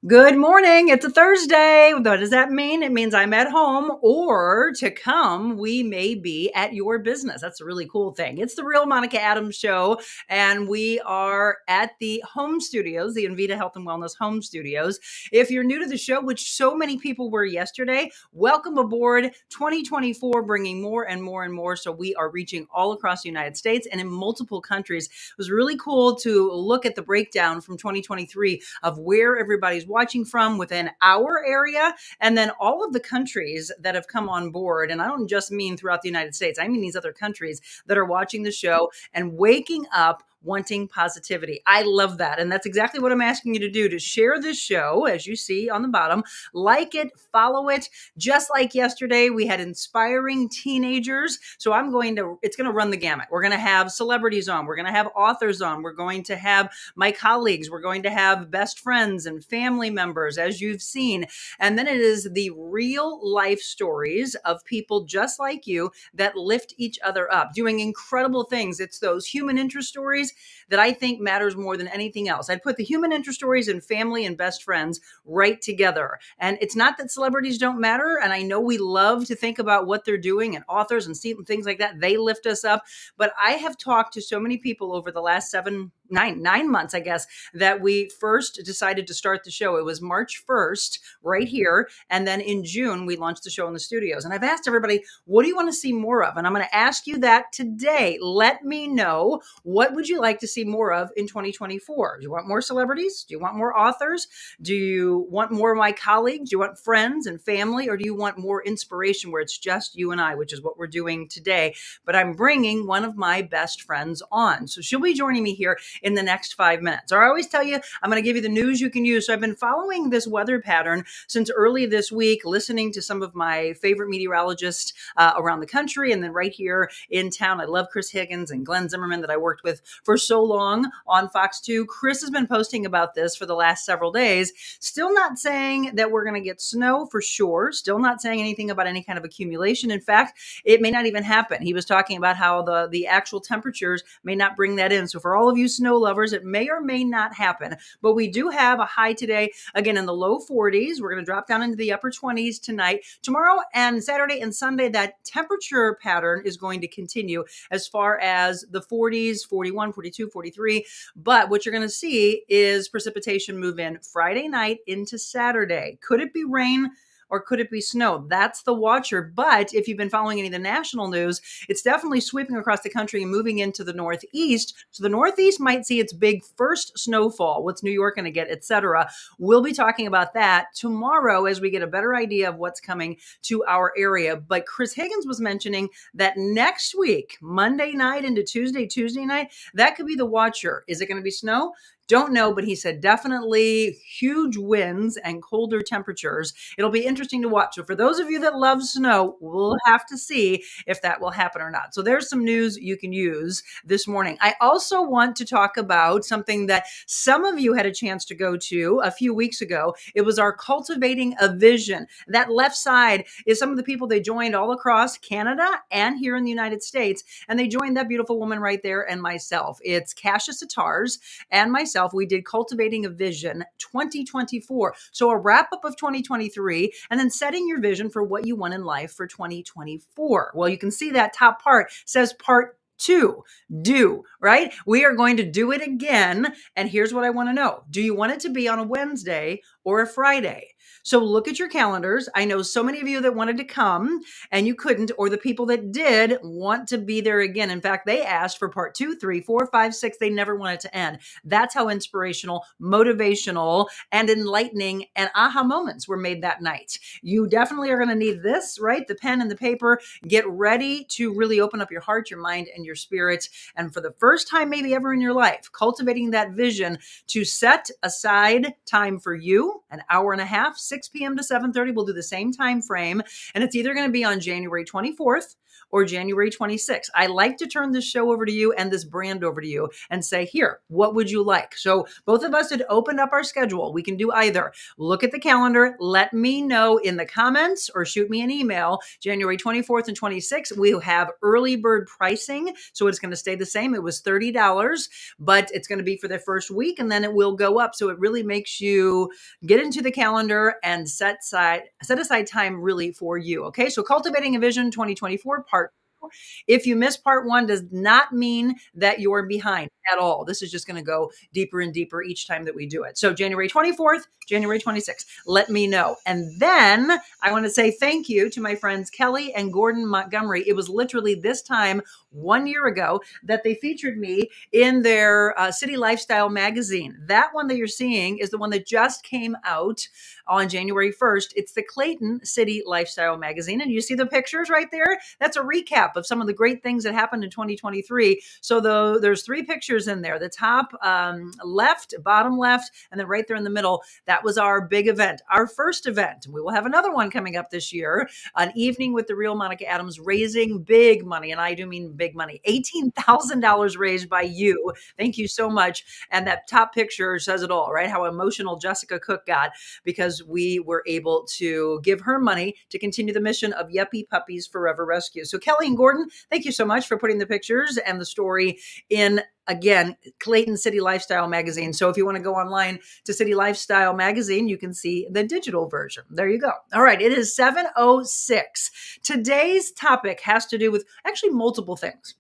Good morning. It's a Thursday. What does that mean? It means I'm at home, or to come, we may be at your business. That's a really cool thing. It's the Real Monica Adams Show, and we are at the home studios, the Invita Health and Wellness home studios. If you're new to the show, which so many people were yesterday, welcome aboard 2024, bringing more and more and more. So we are reaching all across the United States and in multiple countries. It was really cool to look at the breakdown from 2023 of where everybody's watching from within our area, and then all of the countries that have come on board. And I don't just mean throughout the United States, I mean these other countries that are watching the show and waking up wanting positivity. I love that. And that's exactly what I'm asking you to do, to share this show, as you see on the bottom. Like it, follow it. Just like yesterday, we had inspiring teenagers. So it's going to run the gamut. We're going to have celebrities on. We're going to have authors on. We're going to have my colleagues. We're going to have best friends and family members, as you've seen. And then it is the real life stories of people just like you that lift each other up, doing incredible things. It's those human interest stories that I think matters more than anything else. I'd put the human interest stories and family and best friends right together. And it's not that celebrities don't matter. And I know we love to think about what they're doing, and authors and things like that. They lift us up. But I have talked to so many people over the last 9 months, I guess, that we first decided to start the show. It was March 1st right here. And then in June, we launched the show in the studios. And I've asked everybody, what do you want to see more of? And I'm going to ask you that today. Let me know, what would you like to see more of in 2024? Do you want more celebrities? Do you want more authors? Do you want more of my colleagues? Do you want friends and family? Or do you want more inspiration where it's just you and I, which is what we're doing today? But I'm bringing one of my best friends on. So she'll be joining me here in the next 5 minutes. Or I always tell you, I'm going to give you the news you can use. So I've been following this weather pattern since early this week, listening to some of my favorite meteorologists around the country. And then right here in town, I love Chris Higgins and Glenn Zimmerman that I worked with for so long on Fox 2. Chris has been posting about this for the last several days. Still not saying that we're going to get snow for sure. Still not saying anything about any kind of accumulation. In fact, it may not even happen. He was talking about how the actual temperatures may not bring that in. So for all of you snow lovers, it may or may not happen. But we do have a high today, again, in the low 40s. We're going to drop down into the upper 20s tonight. Tomorrow and Saturday and Sunday, that temperature pattern is going to continue as far as the 40s, 41, 42, 43. But what you're going to see is precipitation move in Friday night into Saturday. Could it be rain? Or could it be snow? That's the watcher. But if you've been following any of the national news, it's definitely sweeping across the country and moving into the Northeast. So the Northeast might see its big first snowfall. What's New York going to get, etc. We'll be talking about that tomorrow as we get a better idea of what's coming to our area. But Chris Higgins was mentioning that next week, Monday night into Tuesday night, that could be the watcher. Is it going to be snow? Don't know, but he said definitely huge winds and colder temperatures. It'll be interesting to watch. So for those of you that love snow, we'll have to see if that will happen or not. So there's some news you can use this morning. I also want to talk about something that some of you had a chance to go to a few weeks ago. It was our Cultivating a Vision. That left side is some of the people they joined all across Canada and here in the United States. And they joined that beautiful woman right there and myself. It's Kasia Satars and myself. We did Cultivating a Vision 2024. So a wrap up of 2023 and then setting your vision for what you want in life for 2024. Well, you can see that top part says part 2, do, right? We are going to do it again. And here's what I want to know. Do you want it to be on a Wednesday or a Friday? So look at your calendars. I know so many of you that wanted to come and you couldn't, or the people that did want to be there again. In fact, they asked for part 2, 3, 4, 5, 6. They never want it to end. That's how inspirational, motivational, and enlightening and aha moments were made that night. You definitely are going to need this, right? The pen and the paper. Get ready to really open up your heart, your mind, and your spirit. And for the first time, maybe ever in your life, cultivating that vision to set aside time for you, an hour and a half, 6 p.m. to 7:30. We'll do the same time frame. And it's either going to be on January 24th or January 26th? I like to turn this show over to you and this brand over to you and say, here, what would you like? So both of us had opened up our schedule. We can do either. Look at the calendar, let me know in the comments or shoot me an email. January 24th and 26th, we have early bird pricing. So it's going to stay the same. It was $30, but it's going to be for the first week and then it will go up. So it really makes you get into the calendar and set aside time really for you. Okay. So Cultivating a Vision 2024 part. If you miss part one, does not mean that you're behind at all. This is just going to go deeper and deeper each time that we do it. So January 24th, January 26th, let me know. And then I want to say thank you to my friends Kelly and Gordon Montgomery. It was literally this time 1 year ago that they featured me in their City Lifestyle magazine. That one that you're seeing is the one that just came out on January 1st. It's the Clayton City Lifestyle magazine. And you see the pictures right there? That's a recap of some of the great things that happened in 2023. So there's 3 pictures in there. The top left, bottom left, and then right there in the middle. That was our big event, our first event. We will have another one coming up this year, an evening with the real Monica Adams, raising big money. And I do mean big money, $18,000 raised by you. Thank you so much. And that top picture says it all, right? How emotional Jessica Cook got because we were able to give her money to continue the mission of Yuppie Puppies Forever Rescue. So Kelly and Gordon, thank you so much for putting the pictures and the story in, again, Clayton City Lifestyle magazine. So if you want to go online to City Lifestyle magazine, you can see the digital version. There you go. All right. It is 7:06. Today's topic has to do with actually multiple things.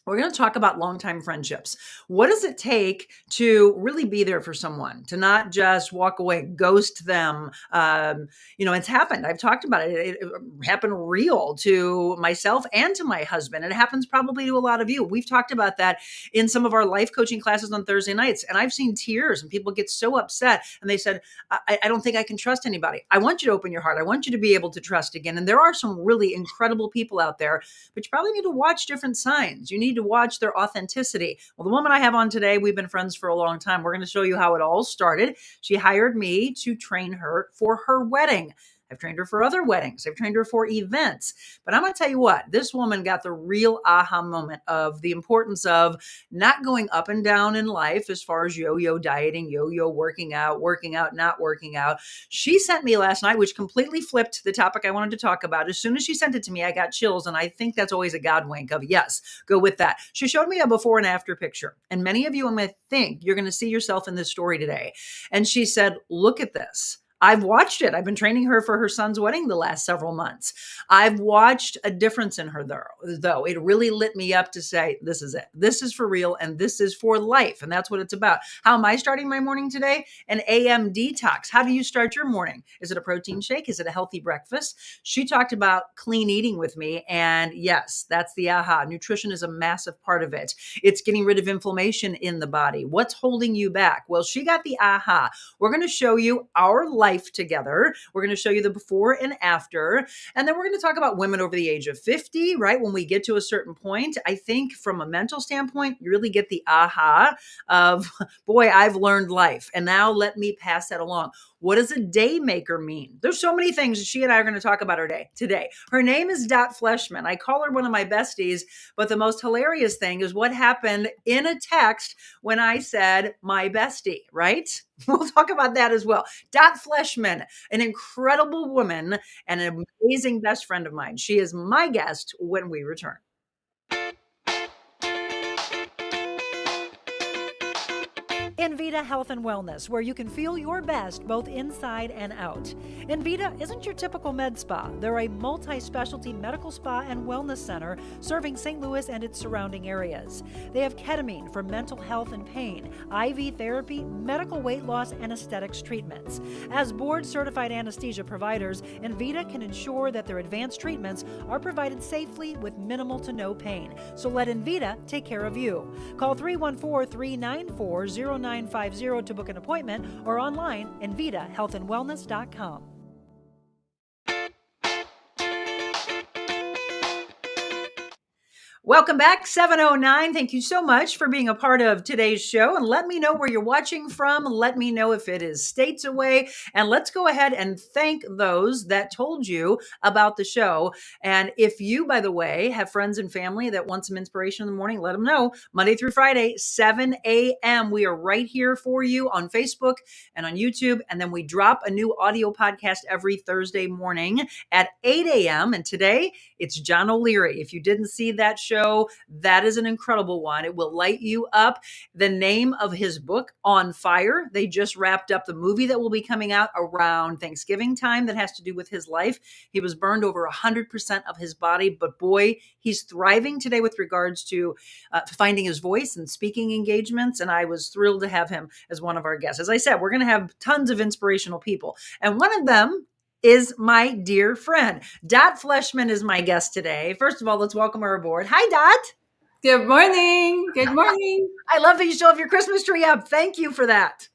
We're going to talk about longtime friendships. What does it take to really be there for someone, to not just walk away, ghost them? It's happened. I've talked about it. It happened real to myself and to my husband. It happens probably to a lot of you. We've talked about that in some of our life coaching classes on Thursday nights. And I've seen tears and people get so upset. And they said, I don't think I can trust anybody. I want you to open your heart. I want you to be able to trust again. And there are some really incredible people out there, but you probably need to watch different signs. You need to watch their authenticity. Well, the woman I have on today, we've been friends for a long time. We're going to show you how it all started. She hired me to train her for her wedding. I've trained her for other weddings. I've trained her for events. But I'm going to tell you what, this woman got the real aha moment of the importance of not going up and down in life as far as yo-yo dieting, yo-yo working out, not working out. She sent me last night, which completely flipped the topic I wanted to talk about. As soon as she sent it to me, I got chills. And I think that's always a God wink of, yes, go with that. She showed me a before and after picture. And many of you, I'm going to think you're going to see yourself in this story today. And she said, look at this. I've watched it. I've been training her for her son's wedding the last several months. I've watched a difference in her though. It really lit me up to say, this is it. This is for real and this is for life. And that's what it's about. How am I starting my morning today? An AM detox. How do you start your morning? Is it a protein shake? Is it a healthy breakfast? She talked about clean eating with me. And yes, that's the aha. Nutrition is a massive part of it. It's getting rid of inflammation in the body. What's holding you back? Well, she got the aha. We're going to show you our life together. We're going to show you the before and after. And then we're going to talk about women over the age of 50, right? When we get to a certain point, I think from a mental standpoint, you really get the aha of, boy, I've learned life. And now let me pass that along. What does a Daymaker mean? There's so many things that she and I are going to talk about her day today. Her name is Dot Fleshman. I call her one of my besties, but the most hilarious thing is what happened in a text when I said my bestie, right? We'll talk about that as well. Dot Fleshman, an incredible woman and an amazing best friend of mine. She is my guest when we return. Envita Health and Wellness, where you can feel your best both inside and out. Envita isn't your typical med spa. They're a multi-specialty medical spa and wellness center serving St. Louis and its surrounding areas. They have ketamine for mental health and pain, IV therapy, medical weight loss, and aesthetics treatments. As board-certified anesthesia providers, Envita can ensure that their advanced treatments are provided safely with minimal to no pain. So let Envita take care of you. Call 314-394-0950 to book an appointment or online envitahealthandwellness.com. Welcome back, 709. Thank you so much for being a part of today's show. And let me know where you're watching from. Let me know if it is states away. And let's go ahead and thank those that told you about the show. And if you, by the way, have friends and family that want some inspiration in the morning, let them know. Monday through Friday, 7 a.m. We are right here for you on Facebook and on YouTube. And then we drop a new audio podcast every Thursday morning at 8 a.m. And today, it's John O'Leary. If you didn't see that show, that is an incredible one. It will light you up. The name of his book, On Fire. They just wrapped up the movie that will be coming out around Thanksgiving time that has to do with his life. He was burned over 100% of his body, but boy, he's thriving today with regards to finding his voice and speaking engagements. And I was thrilled to have him as one of our guests. As I said, we're going to have tons of inspirational people. And one of them is my dear friend. Dot Fleshman is my guest today. First of all, let's welcome her aboard. Hi, Dot. Good morning. Good morning. I love that you still have your Christmas tree up. Thank you for that.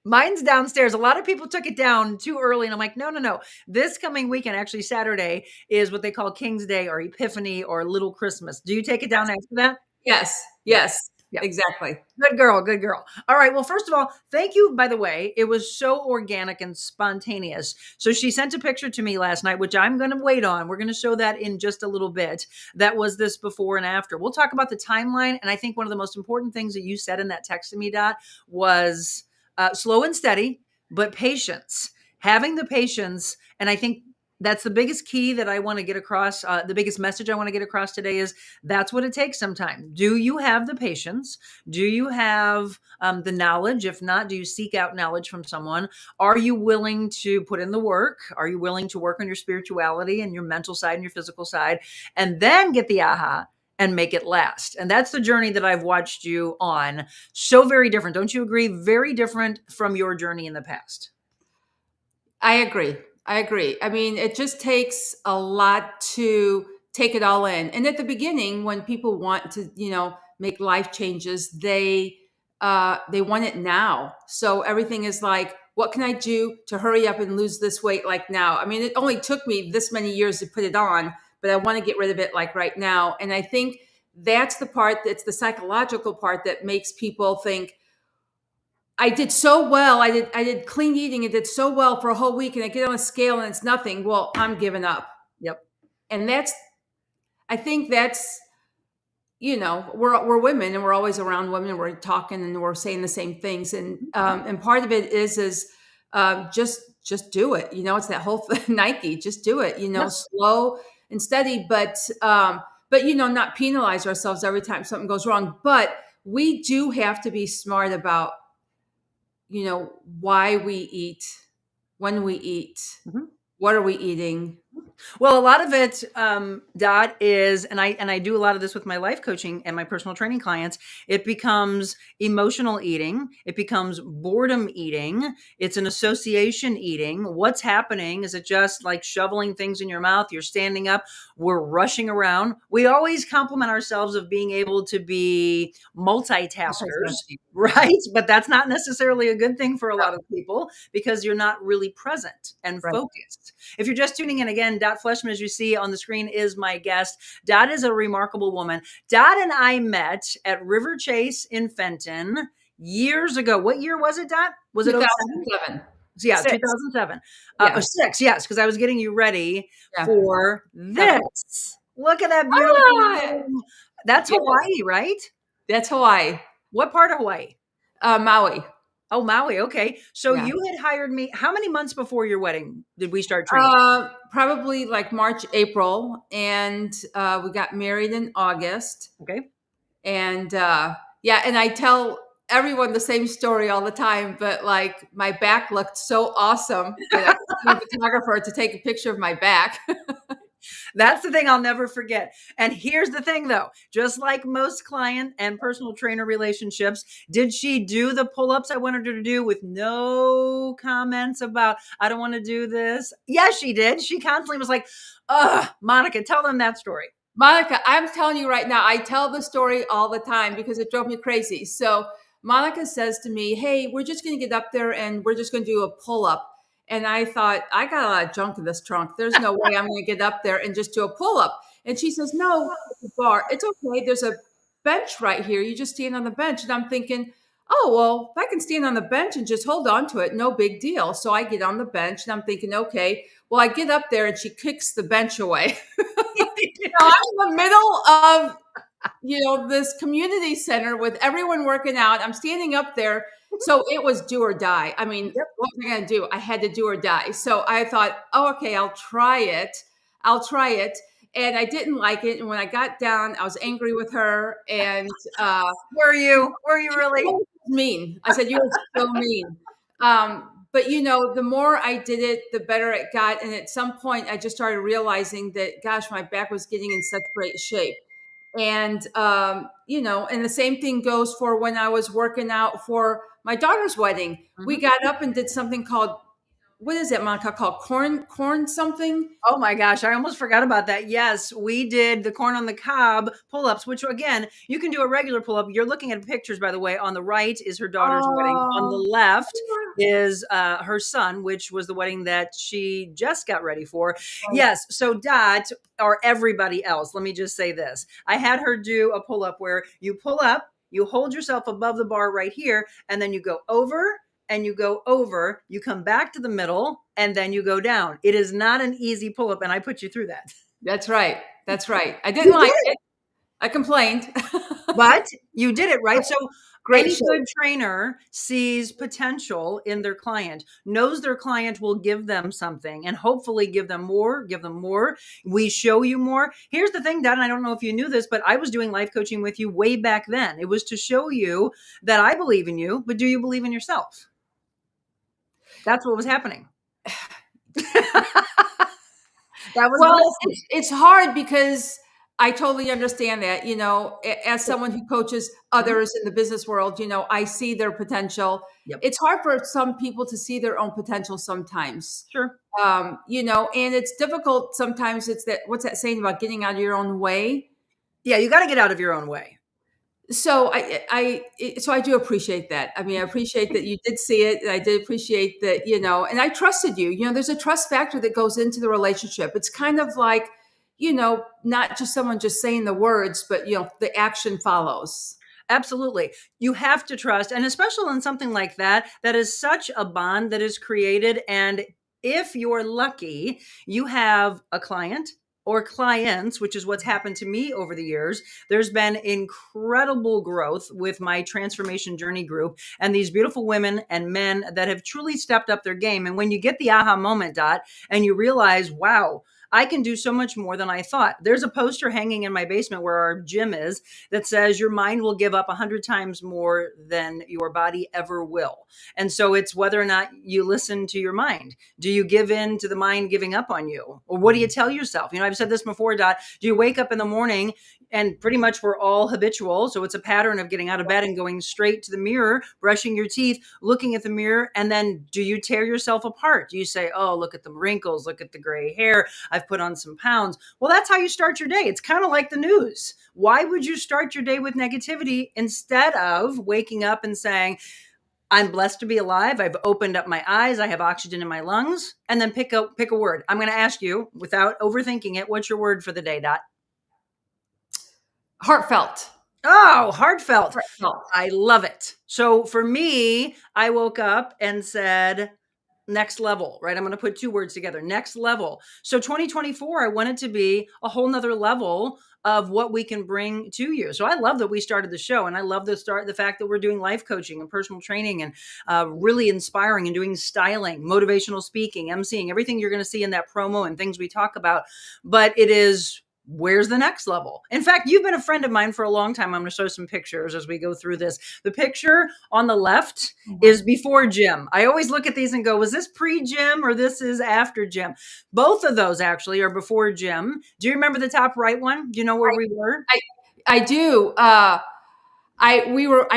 Mine's downstairs. A lot of people took it down too early. And I'm like, no. This coming weekend, actually Saturday, is what they call King's Day or Epiphany or Little Christmas. Do you take it down after that? Yes. Yep. Exactly. Good girl. All right. Well, first of all, thank you, by the way. It was so organic and spontaneous. So she sent a picture to me last night, which I'm going to wait on. We're going to show that in just a little bit. That was this before and after. We'll talk about the timeline. And I think one of the most important things that you said in that text to me, Dot, was slow and steady, but patience. Having the patience. And I think that's the biggest key that I want to get across. The biggest message I want to get across today is that's what it takes sometimes. Do you have the patience? Do you have the knowledge? If not, do you seek out knowledge from someone? Are you willing to put in the work? Are you willing to work on your spirituality and your mental side and your physical side? And then get the aha and make it last. And that's the journey that I've watched you on. So very different. Don't you agree? Very different from your journey in the past. I agree. I mean, it just takes a lot to take it all in. And at the beginning, when people want to, make life changes, they want it now. So everything is like, what can I do to hurry up and lose this weight like now? I mean, it only took me this many years to put it on, but I want to get rid of it like right now. And I think that's the psychological part that makes people think, I did so well. I did clean eating. It did so well for a whole week, and I get on a scale and it's nothing. Well, I'm giving up. Yep. And I think that's, we're women and we're always around women and we're talking and we're saying the same things. And part of it is just do it. It's that whole Nike, just do it, Yep. slow and steady, but not penalize ourselves every time something goes wrong. But we do have to be smart about, why we eat, when we eat, what are we eating? Well, a lot of it, Dot, is, and I do a lot of this with my life coaching and my personal training clients. It becomes emotional eating. It becomes boredom eating. It's an association eating. What's happening? Is it just like shoveling things in your mouth? You're standing up. We're rushing around. We always compliment ourselves of being able to be multitaskers, right? But that's not necessarily a good thing for a lot of people because you're not really present and focused. If you're just tuning in again, Dot Fleshman, as you see on the screen, is my guest. Dot is a remarkable woman. Dot and I met at River Chase in Fenton years ago. What year was it, Dot? Was it 2007? Yeah, Six. 2007. Yeah. 6, yes, because I was getting you ready for this. Look at that beautiful room. That's Hawaii, right? That's Hawaii. What part of Hawaii? Maui. Oh, Maui. Okay. So you had hired me. How many months before your wedding did we start training? Probably like March, April. And we got married in August. Okay. And and I tell everyone the same story all the time, but like my back looked so awesome that I got a photographer to take a picture of my back. That's the thing I'll never forget. And here's the thing though, just like most client and personal trainer relationships, did she do the pull-ups I wanted her to do with no comments about, I don't want to do this? Yes, she did. She constantly was like, Monica, tell them that story. Monica, I'm telling you right now, I tell the story all the time because it drove me crazy. So Monica says to me, hey, we're just going to get up there and we're just going to do a pull-up. And I thought, I got a lot of junk in this trunk. There's no way I'm going to get up there and just do a pull-up. And she says, no, at the bar. It's okay. There's a bench right here. You just stand on the bench. And I'm thinking, oh, well, if I can stand on the bench and just hold on to it, no big deal. So I get on the bench and I'm thinking, okay, well, I get up there and she kicks the bench away. Now I'm in the middle of, this community center with everyone working out. I'm standing up there. So it was do or die. I mean, Yep. what was I going to do? I had to do or die. So I thought, oh, okay, I'll try it. I'll try it. And I didn't like it. And when I got down, I was angry with her. And Were you? Were you she really? was mean. I said, you're so mean. But the more I did it, the better it got. And at some point, I just started realizing that, gosh, my back was getting in such great shape. And and the same thing goes for when I was working out for my daughter's wedding. We Mhm. got up and did something called, what is it, Monica, called corn something? Oh my gosh, I almost forgot about that. Yes, we did the corn on the cob pull-ups, which again, you can do a regular pull-up. You're looking at pictures, by the way. On the right is her daughter's wedding. On the Oh, left is her son, which was the wedding that she just got ready for. Yes, so Dot or everybody else, let me just say this. I had her do a pull-up where you pull up, you hold yourself above the bar right here, and then you go over and you go over, you come back to the middle, and then you go down. It is not an easy pull up, and I put you through that. that's right. That's right. I didn't You did like it, it. I complained. but you did it, right? So Great any shape. good trainer sees potential in their client, knows their client will give them something, and hopefully give them more, give them more. We show you more. Here's the thing, Dad, and I don't know if you knew this, but I was doing life coaching with you way back then. It was to show you that I believe in you, but do you believe in yourself? That's what was happening. That was the Well, lesson. it's hard because I totally understand that. As someone who coaches Mhm. others in the business world, I see their potential. Yep. It's hard for some people to see their own potential sometimes. Sure. And it's difficult sometimes. It's that, what's that saying about getting out of your own way? Yeah, you got to get out of your own way. So I do appreciate that. I mean, I appreciate that you did see it. And I did appreciate that, and I trusted you. There's a trust factor that goes into the relationship. It's kind of like, not just someone just saying the words, but the action follows. Absolutely. You have to trust, and especially in something like that, that is such a bond that is created. And if you're lucky, you have a client or clients, which is what's happened to me over the years. There's been incredible growth with my transformation journey group and these beautiful women and men that have truly stepped up their game. And when you get the aha moment, Dot, and you realize, wow, I can do so much more than I thought. There's a poster hanging in my basement where our gym is that says your mind will give up 100 times more than your body ever will. And so it's whether or not you listen to your mind. Do you give in to the mind giving up on you? Or what do you tell yourself? I've said this before, Dot. Do you wake up in the morning and pretty much we're all habitual. So it's a pattern of getting out of bed and going straight to the mirror, brushing your teeth, looking at the mirror. And then do you tear yourself apart? Do you say, oh, look at the wrinkles, look at the gray hair. I've put on some pounds. Well, that's how you start your day. It's kind of like the news. Why would you start your day with negativity instead of waking up and saying, I'm blessed to be alive. I've opened up my eyes. I have oxygen in my lungs. And then pick a word. I'm going to ask you without overthinking it. What's your word for the day, Dot? Heartfelt. Oh, heartfelt. Heartfelt. I love it. So for me, I woke up and said, next level, right? I'm going to put two words together, next level. So 2024, I want it to be a whole nother level of what we can bring to you. So I love that we started the show, and I love the fact that we're doing life coaching and personal training and really inspiring and doing styling, motivational speaking, emceeing, everything you're going to see in that promo and things we talk about. But it is, where's the next level? In fact, you've been a friend of mine for a long time. I'm going to show some pictures as we go through this. The picture on the left is before gym. I always look at these and go, was this pre-gym or this is after gym? Both of those actually are before gym. Do you remember the top right one? Do you know where we were? I do. I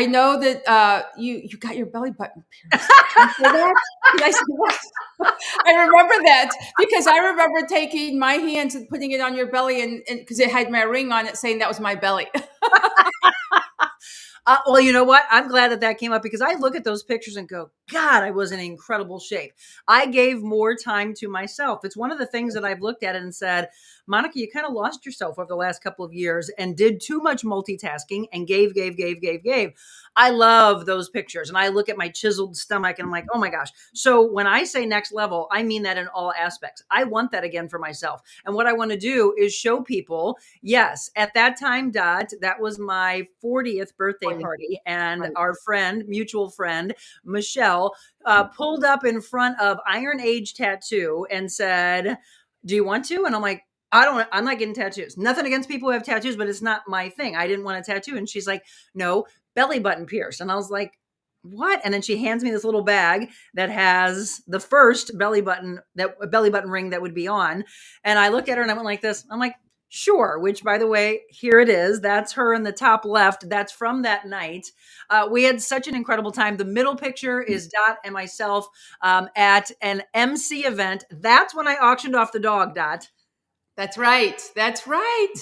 know that you got your belly button pierced. Did I say that? Did I say that? I remember that because I remember taking my hands and putting it on your belly and because it had my ring on it saying that was my belly. Well, you know what? I'm glad that that came up because I look at those pictures and go, God, I was in incredible shape. I gave more time to myself. It's one of the things that I've looked at and said, Monica, you kind of lost yourself over the last couple of years and did too much multitasking and gave. I love those pictures. And I look at my chiseled stomach and I'm like, oh my gosh. So when I say next level, I mean that in all aspects. I want that again for myself. And what I want to do is show people, yes, at that time, Dot, that was my 40th birthday For you. party. And Right. our friend, mutual friend, Michelle, pulled up in front of Iron Age Tattoo and said, do you want to? And I'm like, I'm not getting tattoos. Nothing against people who have tattoos, but it's not my thing. I didn't want a tattoo. And she's like, no, belly button pierced. And I was like, what? And then she hands me this little bag that has the first belly button ring that would be on. And I looked at her and I went like this. I'm like, sure. Which, by the way, here it is. That's her in the top left. That's from that night. We had such an incredible time. The middle picture is Dot and myself at an MC event. That's when I auctioned off the dog, Dot. That's right. That's right.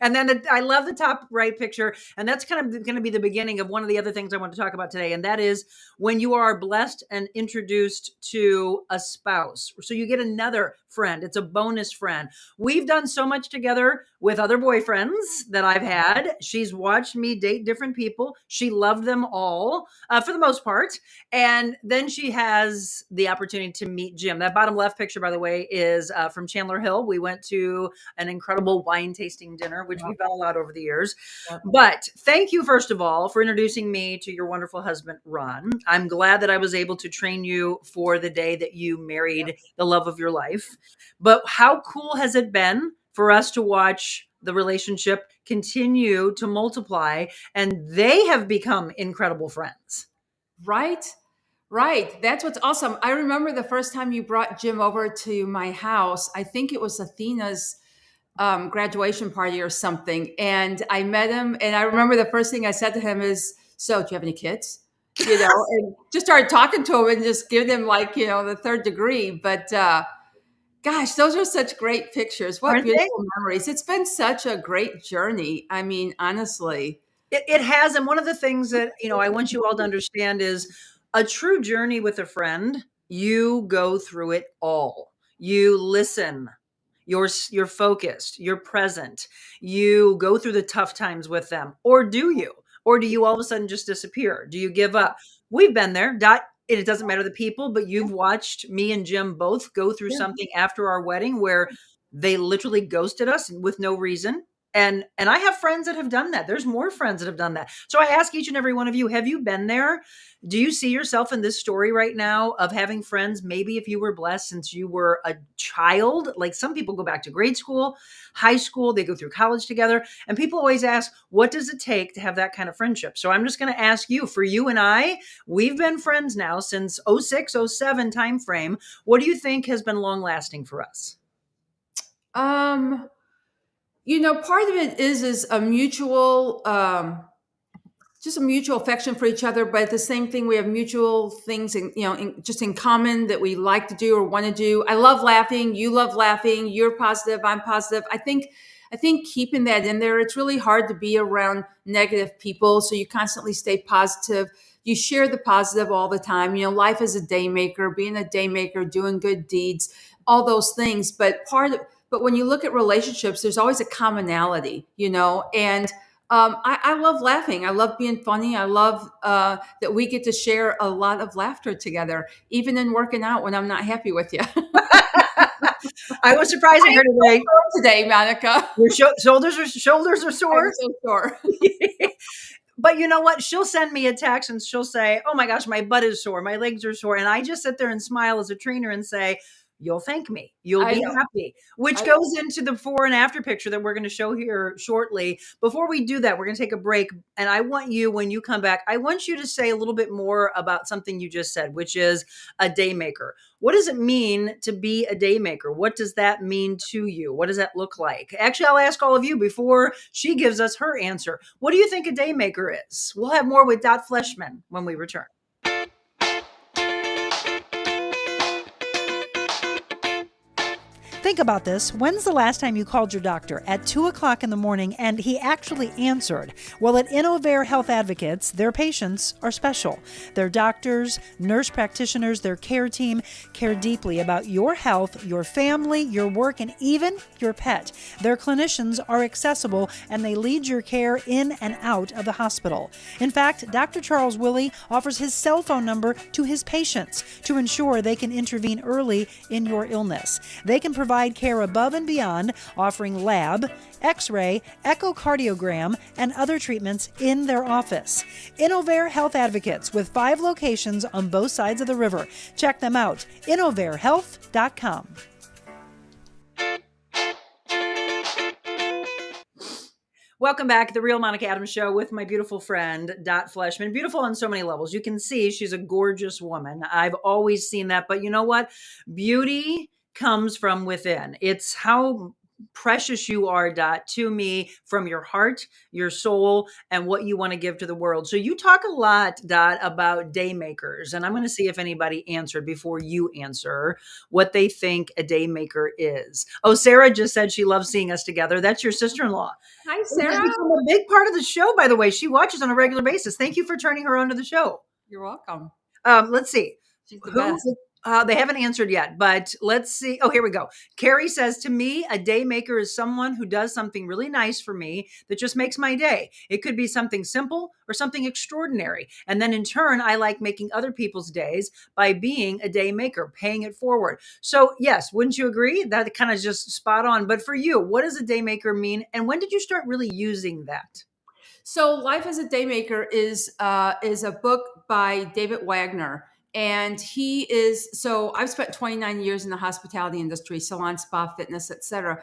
And then I love the top right picture. And that's kind of going to be the beginning of one of the other things I want to talk about today. And that is when you are blessed and introduced to a spouse. So you get another friend. It's a bonus friend. We've done so much together with other boyfriends that I've had. She's watched me date different people. She loved them all for the most part. And then she has the opportunity to meet Jim. That bottom left picture, by the way, is from Chandler Hill. We went to an incredible wine tasting dinner, which we've done a lot over the years. Yep. But thank you, first of all, for introducing me to your wonderful husband, Ron. I'm glad that I was able to train you for the day that you married the love of your life. But how cool has it been for us to watch the relationship continue to multiply and they have become incredible friends? Right. Right. That's what's awesome. I remember the first time you brought Jim over to my house. I think it was Athena's graduation party or something. And I met him. And I remember the first thing I said to him is, so, do you have any kids? You know, and just started talking to him and just giving him like, the third degree. But gosh, those are such great pictures. What Aren't they? beautiful memories. It's been such a great journey. I mean, honestly. It has. And one of the things that, I want you all to understand is a true journey with a friend, you go through it all. You listen. You're focused, you're present. You go through the tough times with them. Or do you? Or do you all of a sudden just disappear? Do you give up? We've been there. Dot, it doesn't matter the people, but you've watched me and Jim both go through Yeah. something after our wedding where they literally ghosted us with no reason. And I have friends that have done that. There's more friends that have done that. So I ask each and every one of you, have you been there? Do you see yourself in this story right now of having friends? Maybe if you were blessed since you were a child, like some people go back to grade school, high school, they go through college together. And people always ask, what does it take to have that kind of friendship? So I'm just going to ask you, for you and I, we've been friends now since '06, '07 timeframe. What do you think has been long lasting for us? Um, part of it is a mutual just a mutual affection for each other, but at the same thing, we have mutual things just in common that we like to do or want to do. I love laughing. You love laughing. You're positive. I'm positive. I think keeping that in there, it's really hard to be around negative people. So you constantly stay positive. You share the positive all the time. Life is a day maker, being a day maker, doing good deeds, all those things. But when you look at relationships, there's always a commonality, and I love laughing. I love being funny. I love that we get to share a lot of laughter together, even in working out when I'm not happy with you. I was surprising her today. Today, Monica. Your shoulders are I'm sore. so sore. But you know what? She'll send me a text and she'll say, oh my gosh, my butt is sore. My legs are sore. And I just sit there and smile as a trainer and say, you'll thank me. You'll I be know. happy, which I goes into the before and after picture that we're going to show here shortly. Before we do that, we're going to take a break. And I want you, when you come back, I want you to say a little bit more about something you just said, which is a day maker. What does it mean to be a day maker? What does that mean to you? What does that look like? Actually, I'll ask all of you before she gives us her answer. What do you think a day maker is? We'll have more with Dot Fleshman when we return. Think about this. When's the last time you called your doctor at 2 o'clock in the morning and he actually answered? Well, at Innovare Health Advocates, their patients are special. Their doctors, nurse practitioners, their care team care deeply about your health, your family, your work, and even your pet. Their clinicians are accessible and they lead your care in and out of the hospital. In fact, Dr. Charles Willie offers his cell phone number to his patients to ensure they can intervene early in your illness. They can provide care above and beyond, offering lab, x-ray, echocardiogram, and other treatments in their office. Innovare Health Advocates with 5 locations on both sides of the river. Check them out, innovarehealth.com. Welcome back to the Real Monica Adams Show with my beautiful friend, Dot Fleshman. Beautiful on so many levels. You can see she's a gorgeous woman. I've always seen that. But you know what? Beauty comes from within. It's how precious you are, Dot, to me, from your heart, your soul, and what you want to give to the world. So you talk a lot, Dot, about Daymakers, and I'm going to see if anybody answered before you answer what they think a Daymaker is. Oh, Sarah just said she loves seeing us together. That's your sister-in-law. Hi, This has Sarah. become a big part of the show, by the way. She watches on a regular basis. Thank you for turning her on to the show. You're welcome. Let's see. She's the Who? best. They haven't answered yet, but let's see. Oh, here we go. Carrie says, to me, a day maker is someone who does something really nice for me that just makes my day. It could be something simple or something extraordinary. And then in turn, I like making other people's days by being a day maker, paying it forward. So yes, wouldn't you agree? That kind of just spot on. But for you, what does a day maker mean? And when did you start really using that? So, Life as a Daymaker is a book by David Wagner. And he is, so I've spent 29 years in the hospitality industry, salon, spa, fitness, etc.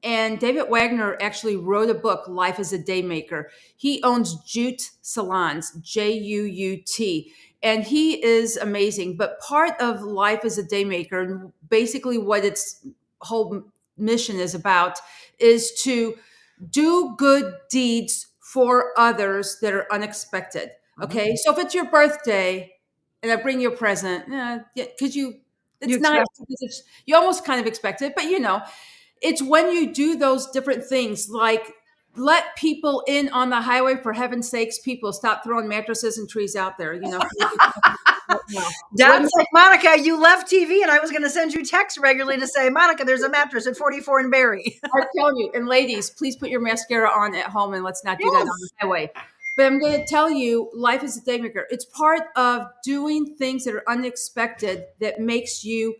And David Wagner actually wrote a book, Life as a Daymaker. He owns Jute Salons, Juut. And he is amazing. But part of Life as a Daymaker, and basically what its whole mission is about, is to do good deeds for others that are unexpected. Okay. So if it's your birthday, and I bring you a present, because it's You nice expect because you almost kind of expect it, but it's when you do those different things, like let people in on the highway. For heaven's sakes, people stop throwing mattresses and trees out there. Dad's like, Monica, you left TV and I was going to send you texts regularly to say, Monica, there's a mattress at 44 and Barry. I'm telling you, and ladies, please put your mascara on at home and let's not do that on the highway. But I'm going to tell you, life is a daymaker. It's part of doing things that are unexpected that makes you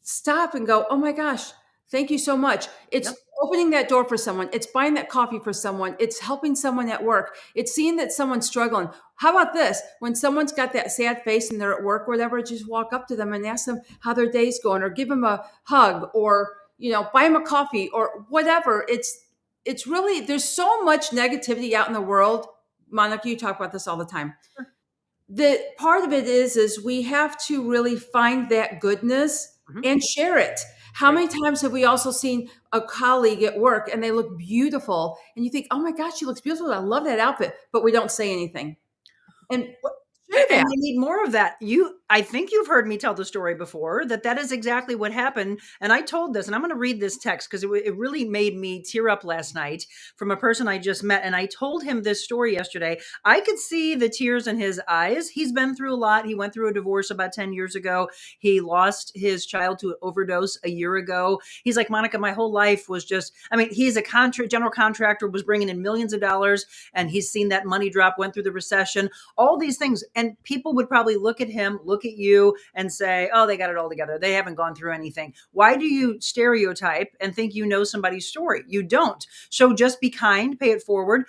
stop and go, oh my gosh, thank you so much. It's opening that door for someone. It's buying that coffee for someone. It's helping someone at work. It's seeing that someone's struggling. How about this? When someone's got that sad face and they're at work or whatever, just walk up to them and ask them how their day's going, or give them a hug, or, buy them a coffee or whatever. It's really, there's so much negativity out in the world. Monica, you talk about this all the time. The part of it is we have to really find that goodness and share it. How many times have we also seen a colleague at work and they look beautiful and you think, oh my gosh, she looks beautiful. I love that outfit, but we don't say anything. And And we need more of that. I think you've heard me tell the story before, that is exactly what happened. And I told this, and I'm going to read this text because it really made me tear up last night from a person I just met. And I told him this story yesterday. I could see the tears in his eyes. He's been through a lot. He went through a divorce about 10 years ago. He lost his child to an overdose a year ago. He's like, Monica, my whole life was just, he's a general contractor, was bringing in millions of dollars, and he's seen that money drop, went through the recession, all these things. And people would probably look at him, look at you and say, oh, they got it all together. They haven't gone through anything. Why do you stereotype and think you know somebody's story? You don't. So just be kind, pay it forward,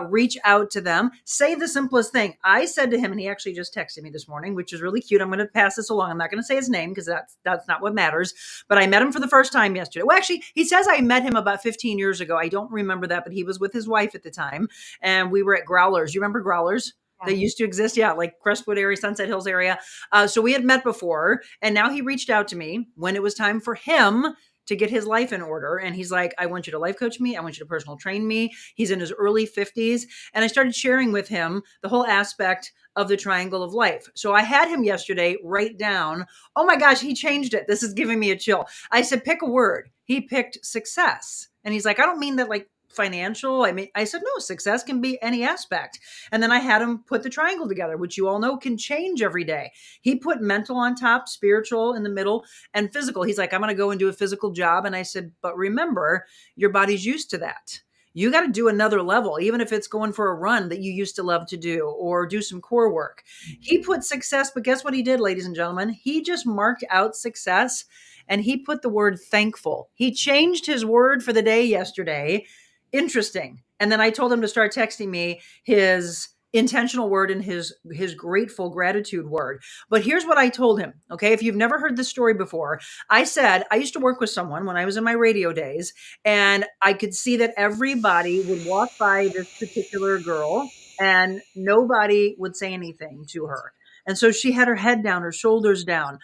reach out to them, say the simplest thing. I said to him, and he actually just texted me this morning, which is really cute. I'm going to pass this along. I'm not going to say his name because that's not what matters. But I met him for the first time yesterday. Well, actually, he says I met him about 15 years ago. I don't remember that, but he was with his wife at the time. And we were at Growlers. You remember Growlers? They used to exist. Yeah. Like Crestwood area, Sunset Hills area. So we had met before, and now he reached out to me when it was time for him to get his life in order. And he's like, I want you to life coach me. I want you to personal train me. He's in his early 50s. And I started sharing with him the whole aspect of the triangle of life. So I had him yesterday write down, oh my gosh, he changed it. This is giving me a chill. I said, pick a word. He picked success. And he's like, I don't mean that like financial. I mean, I said, no, success can be any aspect. And then I had him put the triangle together, which you all know can change every day. He put mental on top, spiritual in the middle, and physical. He's like, I'm going to go and do a physical job. And I said, but remember, your body's used to that. You got to do another level, even if it's going for a run that you used to love to do or do some core work. He put success, but guess what he did, ladies and gentlemen? He just marked out success and he put the word thankful. He changed his word for the day yesterday. Interesting. And then I told him to start texting me his intentional word and his grateful gratitude word. But here's what I told him. Okay. If you've never heard this story before, I said, I used to work with someone when I was in my radio days, and I could see that everybody would walk by this particular girl and nobody would say anything to her. And so she had her head down, her shoulders down.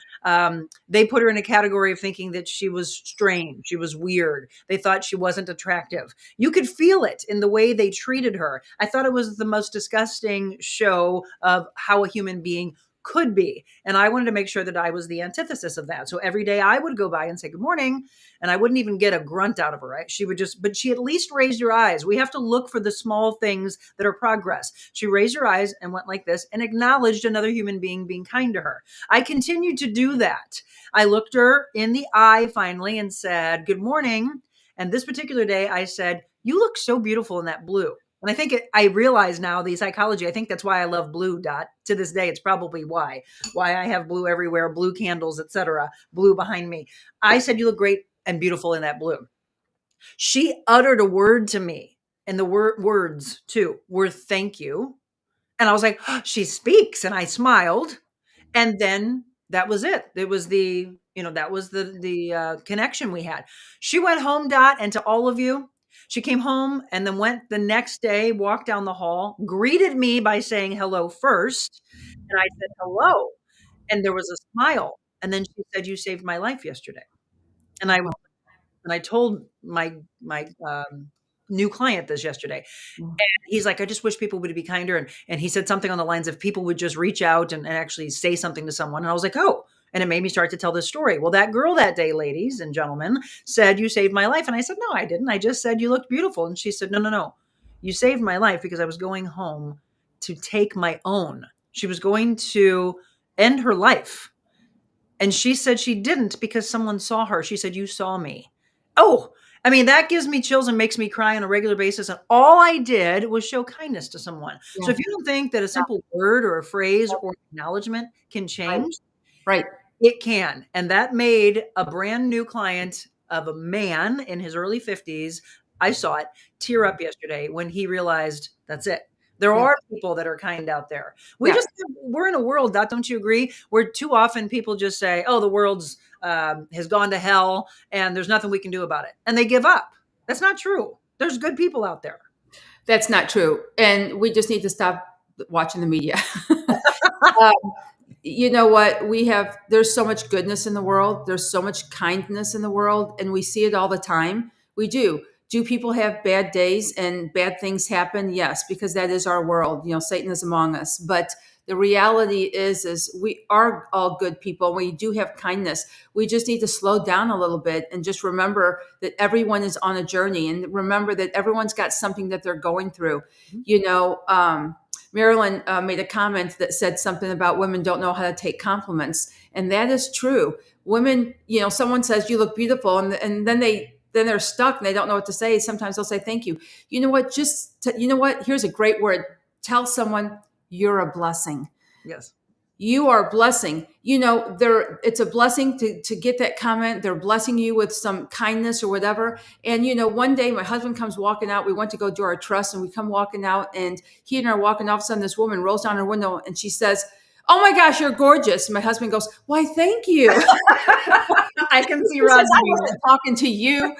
They put her in a category of thinking that she was strange. She was weird. They thought she wasn't attractive. You could feel it in the way they treated her. I thought it was the most disgusting show of how a human being could be. And I wanted to make sure that I was the antithesis of that. So every day I would go by and say, good morning. And I wouldn't even get a grunt out of her, right? She would just, but she at least raised her eyes. We have to look for the small things that are progress. She raised her eyes and went like this and acknowledged another human being being kind to her. I continued to do that. I looked her in the eye finally and said, good morning. And this particular day I said, you look so beautiful in that blue. And I think I realize now the psychology. I think that's why I love blue, Dot. To this day, it's probably why I have blue everywhere, blue candles, etc., blue behind me. I said, you look great and beautiful in that blue. She uttered a word to me, and the words too were thank you. And I was like, oh, she speaks. And I smiled. And then that was it. It was that was the connection we had. She went home, Dot, and to all of you, she came home and then went the next day, walked down the hall, greeted me by saying hello first, and I said hello, and there was a smile, and then she said, "You saved my life yesterday." And I told my new client this yesterday. He's like, I just wish people would be kinder. And he said something on the lines of people would just reach out and actually say something to someone. And I was like, oh, and it made me start to tell this story. Well, that girl that day, ladies and gentlemen, said, you saved my life. And I said, no, I didn't. I just said you looked beautiful. And she said, no, no, no. You saved my life because I was going home to take my own. She was going to end her life. And she said she didn't because someone saw her. She said, you saw me. Oh, I mean, that gives me chills and makes me cry on a regular basis. And all I did was show kindness to someone. So Yeah. if you don't think that a simple word or a phrase or acknowledgement can Right. change, Right. it can. And that made a brand new client of a man in his early 50s. I saw it tear up yesterday when he realized that's it. There Yeah. are people that are kind out there. Yeah. We're in a world, Dot, don't you agree? Where too often people just say, oh, the world's has gone to hell and there's nothing we can do about it. And they give up. That's not true. There's good people out there. That's not true. And we just need to stop watching the media. Um, you know what? There's so much goodness in the world. There's so much kindness in the world, and we see it all the time. We do. Do people have bad days and bad things happen? Yes, because that is our world. Satan is among us. But the reality is we are all good people. We do have kindness. We just need to slow down a little bit and just remember that everyone is on a journey, and remember that everyone's got something that they're going through. Marilyn made a comment that said something about women don't know how to take compliments, and that is true. Women, someone says you look beautiful, and then they're stuck and they don't know what to say. Sometimes they'll say thank you. You know what? Here's a great word. Tell someone you're a blessing. Yes. You are a blessing. It's a blessing to get that comment. They're blessing you with some kindness or whatever. And, one day my husband comes walking out. We went to go do our trust, and we come walking out, and he and I are walking. All of a sudden, this woman rolls down her window and she says, "Oh my gosh, you're gorgeous." And my husband goes, "Why, thank you." I can see He says, Roz "I doing wasn't talking to you."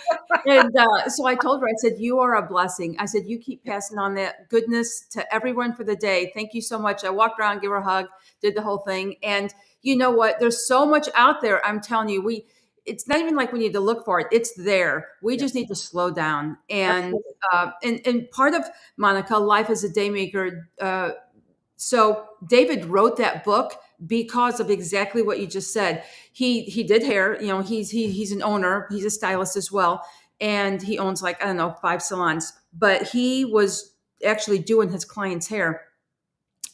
And so I told her, I said, "You are a blessing." I said, "You keep passing on that goodness to everyone for the day. Thank you so much." I walked around, gave her a hug, did the whole thing. And you know what? There's so much out there. I'm telling you, it's not even like we need to look for it. It's there. We Yeah, just need to slow down. absolutely. And part of Monica, Life as a Daymaker. So David wrote that book because of exactly what you just said. He did hair. You know, he's an owner. He's a stylist as well, and he owns like I don't know 5 salons. But he was actually doing his clients' hair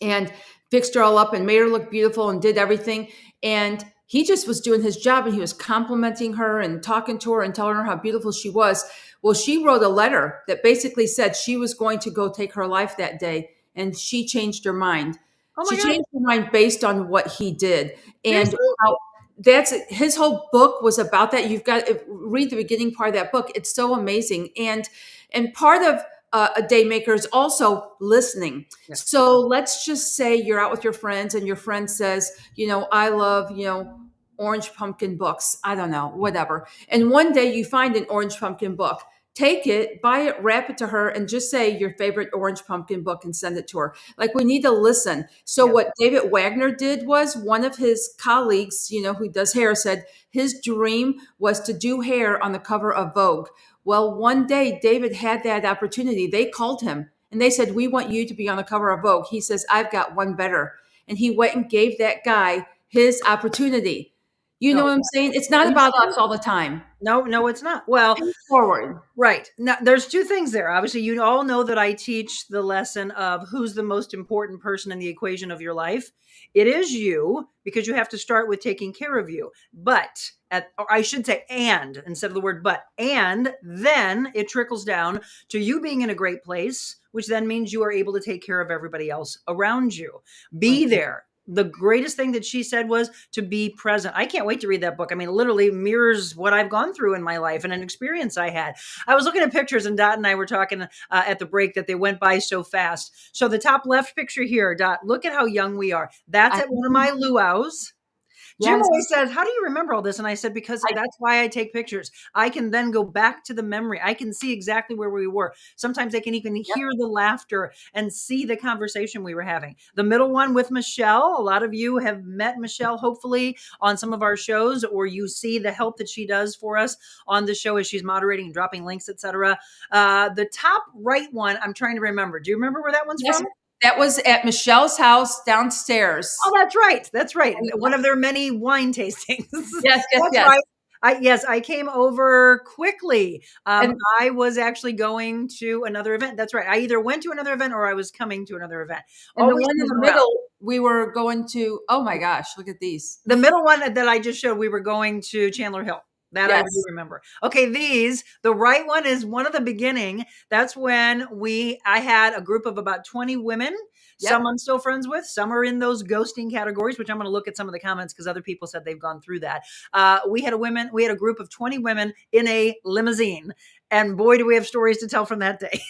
and fixed her all up and made her look beautiful and did everything. And he just was doing his job and he was complimenting her and talking to her and telling her how beautiful she was. Well, she wrote a letter that basically said she was going to go take her life that day. And she changed her mind. Oh my She God. changed her mind based on what he did. And Seriously? how that's his whole book was about that. You've got to read the beginning part of that book. It's so amazing. And part of a day maker is also listening. Yeah. So let's just say you're out with your friends and your friend says, I love, orange pumpkin books. I don't know, whatever. And one day you find an orange pumpkin book. Take it, buy it, wrap it to her, and just say your favorite orange pumpkin book and send it to her. Like we need to listen. So Yeah. what David Wagner did was one of his colleagues, who does hair, said his dream was to do hair on the cover of Vogue. Well, one day David had that opportunity. They called him and they said, "We want you to be on the cover of Vogue." He says, "I've got one better." And he went and gave that guy his opportunity. You know No. what I'm saying? It's not Are you about us serious? all the time. No, no, it's not. Well, Pay it forward. right. Now, there's two things there. Obviously, you all know that I teach the lesson of who's the most important person in the equation of your life. It is you because you have to start with taking care of you. Or I should say, and instead of the word but, and then it trickles down to you being in a great place, which then means you are able to take care of everybody else around you. Be Right. there. The greatest thing that she said was to be present. I can't wait to read that book. I mean, literally mirrors what I've gone through in my life and an experience I had. I was looking at pictures, and Dot and I were talking at the break that they went by so fast. So the top left picture here, Dot, look at how young we are. That's I, at one of my luau's. Jim yes. always says, "How do you remember all this?" And I said, "Because I, that's why I take pictures. I can then go back to the memory. I can see exactly where we were. Sometimes I can even yep. hear the laughter and see the conversation we were having." The middle one with Michelle, a lot of you have met Michelle, hopefully, on some of our shows, or you see the help that she does for us on the show as she's moderating and dropping links, etc. The top right one, I'm trying to remember. Do you remember where that one's Yes. from? That was at Michelle's house downstairs. Oh, that's right. That's right. And, One of their many wine tastings. yes, yes, That's yes. right. I came over quickly. And I was actually going to another event. That's right. I either went to another event or I was coming to another event. and the Always one in the moving around. middle, we were going to, oh my gosh, look at these. The middle one that I just showed, we were going to Chandler Hill. That I do Yes. remember. Okay, the right one is one of the beginning. That's when I had a group of about 20 women. Yep. Some I'm still friends with. Some are in those ghosting categories, which I'm going to look at some of the comments because other people said they've gone through that. We had a group of 20 women in a limousine. And boy, do we have stories to tell from that day.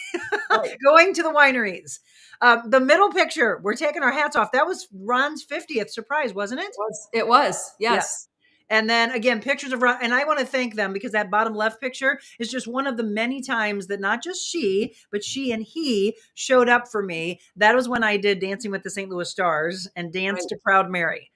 Right. Going to the wineries. The middle picture, we're taking our hats off. That was Ron's 50th surprise, wasn't it? It was. Yeah. Yes. And then again, pictures of Ron, and I want to thank them because that bottom left picture is just one of the many times that not just she, but she and he showed up for me. That was when I did Dancing with the St. Louis Stars and Right. danced to Proud Mary.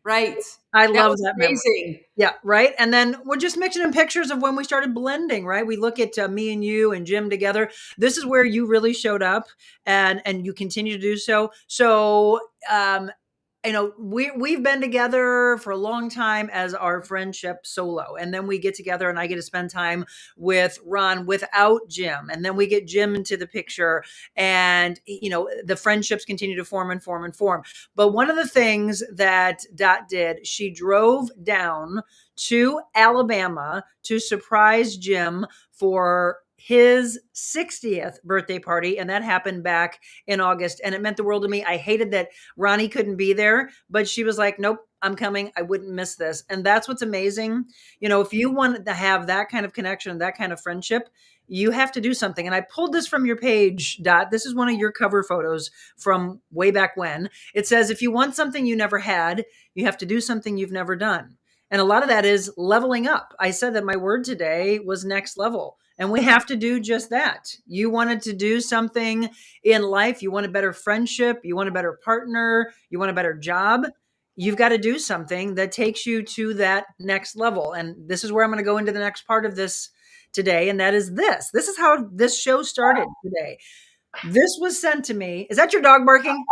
Right. I That love was that memory. amazing. Yeah, right. And then we're just mixing in pictures of when we started blending, right? We look at me and you and Jim together. This is where you really showed up, and you continue to do so. So, we've been together for a long time as our friendship solo, and then we get together and I get to spend time with Ron without Jim, and then we get Jim into the picture, and the friendships continue to form and form and form. But one of the things that Dot did, she drove down to Alabama to surprise Jim for his 60th birthday party, and that happened back in August, and it meant the world to me. I hated that Ronnie couldn't be there, but she was like, "Nope, I'm coming. I wouldn't miss this." And that's what's amazing. If you want to have that kind of connection, that kind of friendship, you have to do something. And I pulled this from your page, Dot. This is one of your cover photos from way back when. It says, "If you want something you never had, you have to do something you've never done." And a lot of that is leveling up. I said that my word today was next level. And we have to do just that. You wanted to do something in life. You want a better friendship. You want a better partner. You want a better job. you've got to do something that takes you to that next level. And this is where I'm going to go into the next part of this today. And that is this. This is how this show started today. This was sent to me. Is that your dog barking?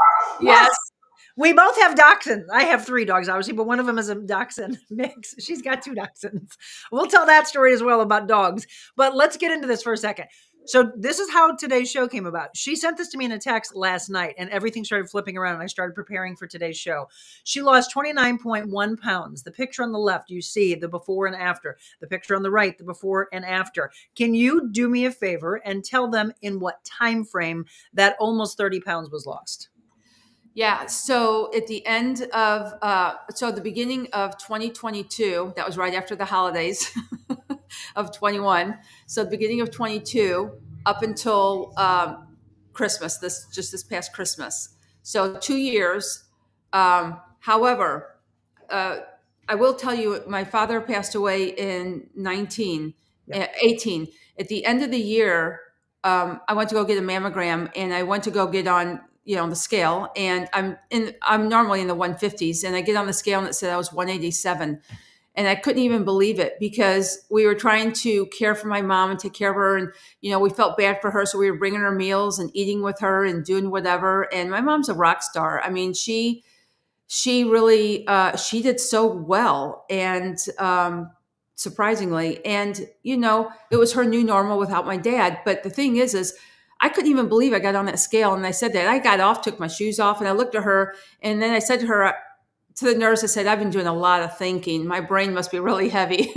Yes. Yes. We both have dachshunds. I have three dogs, obviously, but one of them is a dachshund mix. She's got two dachshunds. We'll tell that story as well about dogs. But let's get into this for a second. So this is how today's show came about. She sent this to me in a text last night, and everything started flipping around, and I started preparing for today's show. She lost 29.1 pounds. The picture on the left, you see the before and after. The picture on the right, the before and after. Can you do me a favor and tell them in what time frame that almost 30 pounds was lost? Yeah. So at the end of, so the beginning of 2022, that was right after the holidays of 21. So the beginning of 22 up until Christmas, this past Christmas. So 2 years. However, uh, I will tell you, my father passed away in Yep. 18. At the end of the year, I went to go get a mammogram, and I went to go get on, the scale, and I'm normally in the 150s, and I get on the scale and it said I was 187. And I couldn't even believe it, because we were trying to care for my mom and take care of her. And, we felt bad for her. So we were bringing her meals and eating with her and doing whatever. And my mom's a rock star. I mean, she really she did so well, and surprisingly, and it was her new normal without my dad. But the thing is I couldn't even believe I got on that scale, and I said that I got off, took my shoes off, and I looked at her, and then I said to her, to the nurse, I said, I've been doing a lot of thinking, my brain must be really heavy.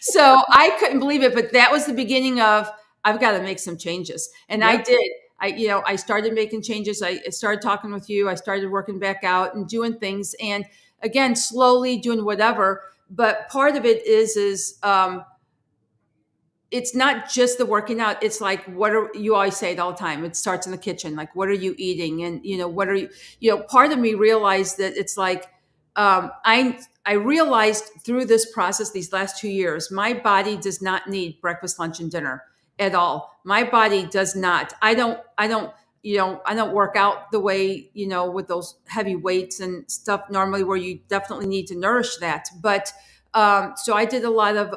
So I couldn't believe it, but that was the beginning of, I've got to make some changes. And I Yep. did. I started making changes. I started talking with you. I started working back out and doing things. And again, slowly doing whatever. But part of it is it's not just the working out. It's like, what are you always say it all the time? It starts in the kitchen. Like, what are you eating? And, what are part of me realized that it's like, I realized through this process, these last 2 years, my body does not need breakfast, lunch, and dinner at all. My body does not. I don't work out the way, with those heavy weights and stuff normally, where you definitely need to nourish that. But, so I did a lot of,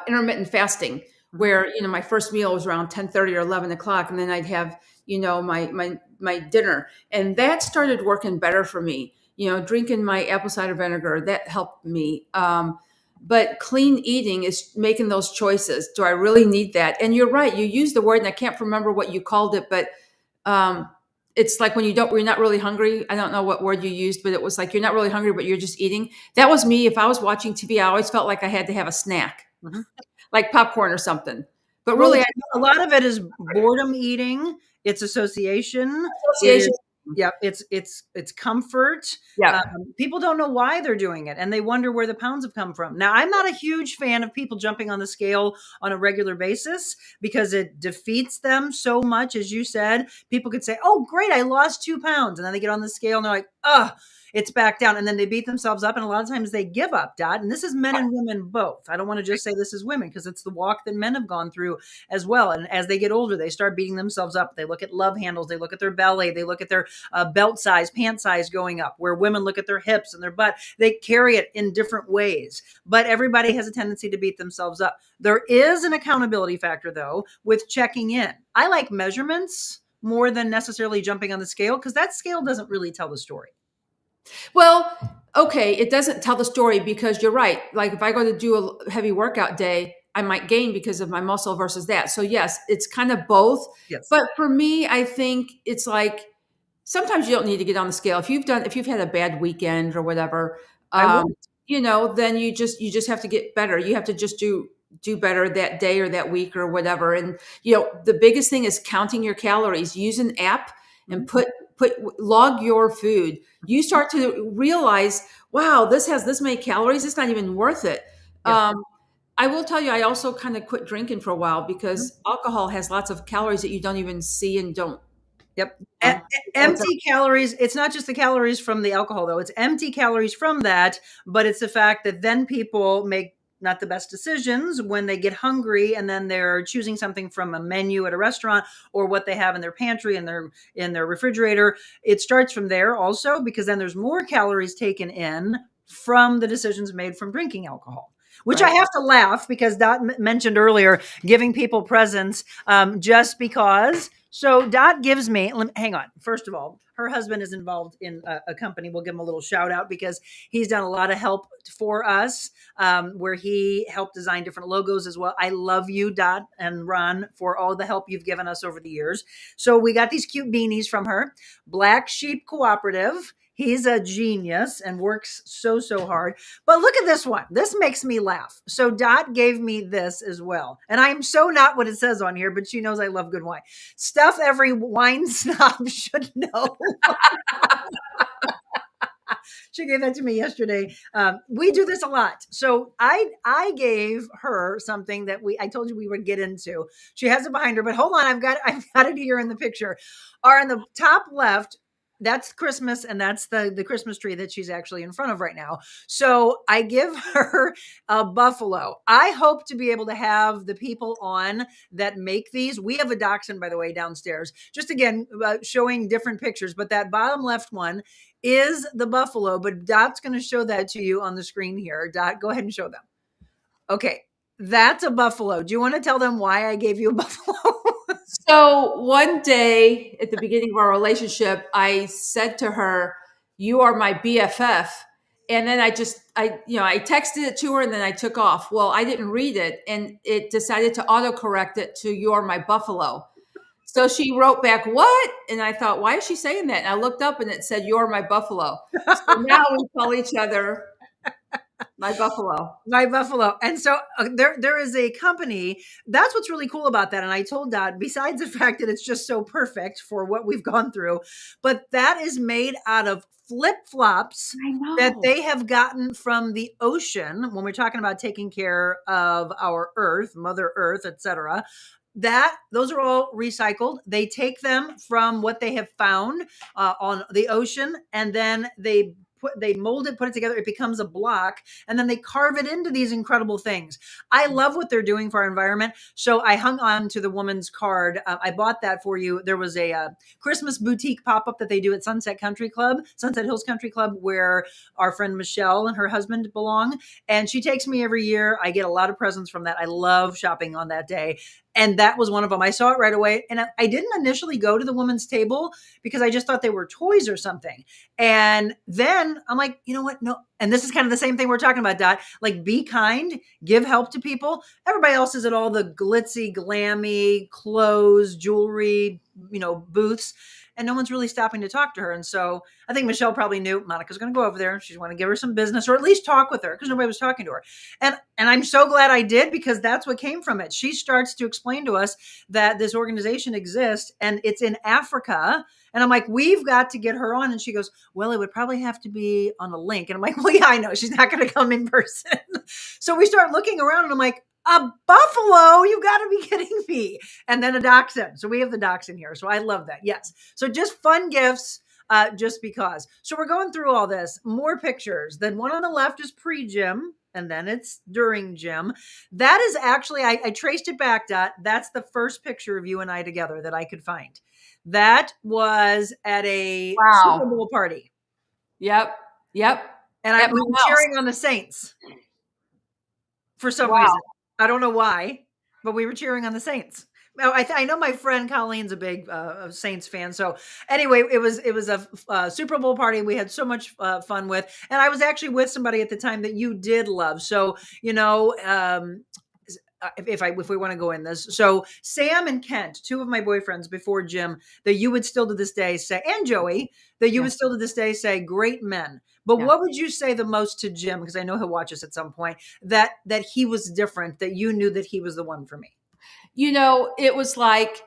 intermittent fasting, where my first meal was around 10:30 or 11 o'clock, and then I'd have my dinner, and that started working better for me. Drinking my apple cider vinegar, that helped me. But clean eating is making those choices. Do I really need that? And you're right, you used the word, and I can't remember what you called it, but um, it's like when you're not really hungry. I don't know what word you used, but it was like you're not really hungry, but you're just eating. That was me. If I was watching TV, I always felt like I had to have a snack, Mhm. like popcorn or something. But Well, really, a lot of it is boredom eating. It's association. It is, association. yeah. It's comfort. Yeah. People don't know why they're doing it, and they wonder where the pounds have come from. Now, I'm not a huge fan of people jumping on the scale on a regular basis, because it defeats them so much. As you said, people could say, "Oh, great, I lost 2 pounds," and then they get on the scale and they're like, "Ugh." It's back down, and then they beat themselves up, and a lot of times they give up, Dot. And this is men and women both. I don't want to just say this is women, because it's the walk that men have gone through as well. And as they get older, they start beating themselves up. They look at love handles, they look at their belly, they look at their belt size, pant size going up, where women look at their hips and their butt. They carry it in different ways, but everybody has a tendency to beat themselves up. There is an accountability factor, though, with checking in. I like measurements more than necessarily jumping on the scale, because that scale doesn't really tell the story. Well, okay, it doesn't tell the story, because you're right. Like, if I go to do a heavy workout day, I might gain because of my muscle versus that. So yes, it's kind of both. Yes, But for me, I think it's like, sometimes you don't need to get on the scale if you've had a bad weekend or whatever. I um wouldn't. then you just have to get better. You have to just do better that day or that week or whatever. And the biggest thing is counting your calories. Use an app and Mhm. put log your food. You start to realize, wow, this has this many calories, it's not even worth it. Yes. I will tell you, I also kind of quit drinking for a while, Mhm. because alcohol has lots of calories that you don't even see and don't. Yep. um, Empty calories. It's not just the calories from the alcohol, though. It's empty calories from that, but it's the fact that then people not the best decisions when they get hungry and then they're choosing something from a menu at a restaurant or what they have in their pantry and their refrigerator. It starts from there also, because then there's more calories taken in from the decisions made from drinking alcohol. Which I Right. have to laugh because Dot mentioned earlier giving people presents, just because. So Dot gives me, hang on. First of all, her husband is involved in a company. We'll give him a little shout out because he's done a lot of help for us, where he helped design different logos as well. I love you, Dot and Ron, for all the help you've given us over the years. So we got these cute beanies from her. Black Sheep Cooperative. He's a genius and works so hard. But look at this one. This makes me laugh. So Dot gave me this as well. And I'm so not what it says on here, but she knows I love good wine. Stuff every wine snob should know. She gave that to me yesterday. We do this a lot. So I gave her something that I told you we would get into. She has it behind her, but hold on, I've got it here in the picture. Are in the top left. That's Christmas, and that's the Christmas tree that she's actually in front of right now. So I give her a buffalo. I hope to be able to have the people on that make these. We have a dachshund, by the way, downstairs. Just again, showing different pictures, but that bottom left one is the buffalo, but Dot's going to show that to you on the screen here. Dot, go ahead and show them. Okay, that's a buffalo. Do you want to tell them why I gave you a buffalo? So one day at the beginning of our relationship, I said to her, "You are my BFF." And then I texted it to her and then I took off. Well, I didn't read it and it decided to autocorrect it to "You're my buffalo." So she wrote back, "What?" And I thought, why is she saying that? And I looked up and it said, "You're my buffalo." So now we call each other my buffalo. My buffalo. And so there is a company. That's what's really cool about that. And I told Dot, besides the fact that it's just so perfect for what we've gone through, but that is made out of flip flops I that know. they have gotten from the ocean when we're talking about taking care of our earth, Mother Earth, etc. That those are all recycled. They take them from what they have found on the ocean, and then they mold it, put it together. It becomes a block, and then they carve it into these incredible things. I love what they're doing for our environment. So I hung on to the woman's card. I bought that for you. There was a Christmas boutique pop up that they do at Sunset Hills Country Club, where our friend Michelle and her husband belong. And she takes me every year. I get a lot of presents from that. I love shopping on that day. And that was one of them. I saw it right away. And I didn't initially go to the woman's table because I just thought they were toys or something. And then I'm like, you know what? No. And this is kind of the same thing we're talking about, Dot. Like, be kind, give help to people. Everybody else is at all the glitzy, glammy clothes, jewelry, booths. And no one's really stopping to talk to her. And so I think Michelle probably knew Monica's going to go over there. She's want to give her some business, or at least talk with her, because nobody was talking to her. And I'm so glad I did, because that's what came from it. She starts to explain to us that this organization exists and it's in Africa. And I'm like, we've got to get her on. And she goes, well, it would probably have to be on a link. And I'm like, well, yeah, I know. She's not going to come in person. So we start looking around and I'm like, a buffalo? You got to be kidding me. And then a dachshund. So we have the dachshund here. So I love that. Yes. So just fun gifts. Just because. So we're going through all this, more pictures. Then one on the left is pre-gym, and then it's during gym. That is actually, I traced it back, Dot. That's the first picture of you and I together that I could find. That was at a Super Wow. Bowl party. Yep. Yep. And At we my were house. cheering on the Saints for some reason. Wow. I don't know why, but we were cheering on the Saints. Now, I know my friend Colleen's a big Saints fan. So anyway, it was a Super Bowl party we had so much fun with, and I was actually with somebody at the time that you did love. So if we want to go in this, so Sam and Kent, two of my boyfriends before Jim, that you would still to this day say, and Joey, that you Yeah. would still to this day say, great men. But Yeah. what would you say the most to Jim? Because I know he'll watch us at some point. That he was different. That you knew that he was the one for me. It was like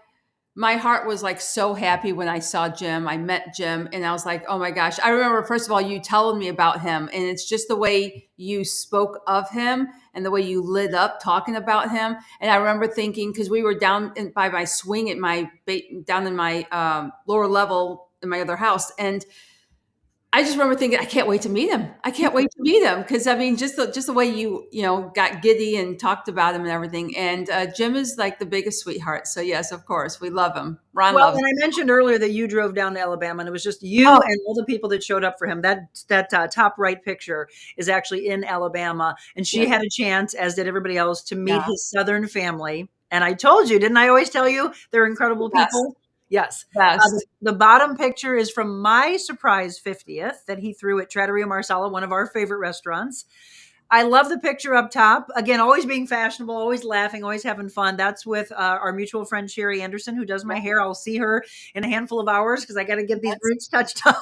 my heart was like so happy when I saw Jim. I met Jim and I was like, oh my gosh. I remember, first of all, you telling me about him. And it's just the way you spoke of him and the way you lit up talking about him. And I remember thinking, because we were down by my swing at down in my lower level in my other house. And I just remember thinking, I can't wait to meet him. I can't wait to meet him because I mean, just the way you know got giddy and talked about him and everything. And Jim is like the biggest sweetheart. So yes, of course, we love him. Ron Well, loves and him. I mentioned earlier that you drove down to Alabama, and it was just you Oh, and all the people that showed up for him. That top right picture is actually in Alabama, and she yeah, had a chance, as did everybody else, to meet yeah, his Southern family. And I told you, didn't I always tell you they're the incredible best, people? Yes. best. The bottom picture is from my surprise 50th that he threw at Trattoria Marsala, one of our favorite restaurants. I love the picture up top. Again, always being fashionable, always laughing, always having fun. That's with our mutual friend Sherry Anderson, who does my hair. I'll see her in a handful of hours because I got to get these Yes, roots touched up.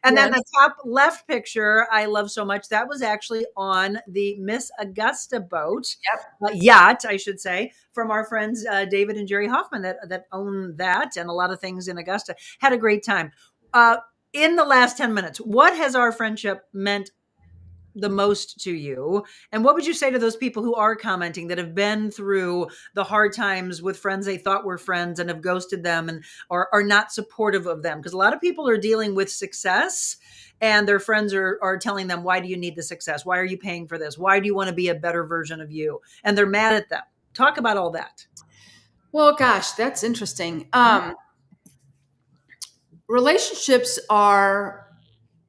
And then the yes, top left picture, I love so much. That was actually on the Miss Augusta boat, yep. yacht, I should say, from our friends David and Jerry Hoffman that own that and a lot of things in Augusta. Had a great time. Uh, in the last 10 minutes, what has our friendship meant the most to you? And what would you say to those people who are commenting that have been through the hard times with friends they thought were friends and have ghosted them and are not supportive of them? Because a lot of people are dealing with success and their friends are telling them, why do you need the success? Why are you paying for this? Why do you want to be a better version of you? And they're mad at them. Talk about all that. Well, gosh, that's interesting. Mhm. Relationships are,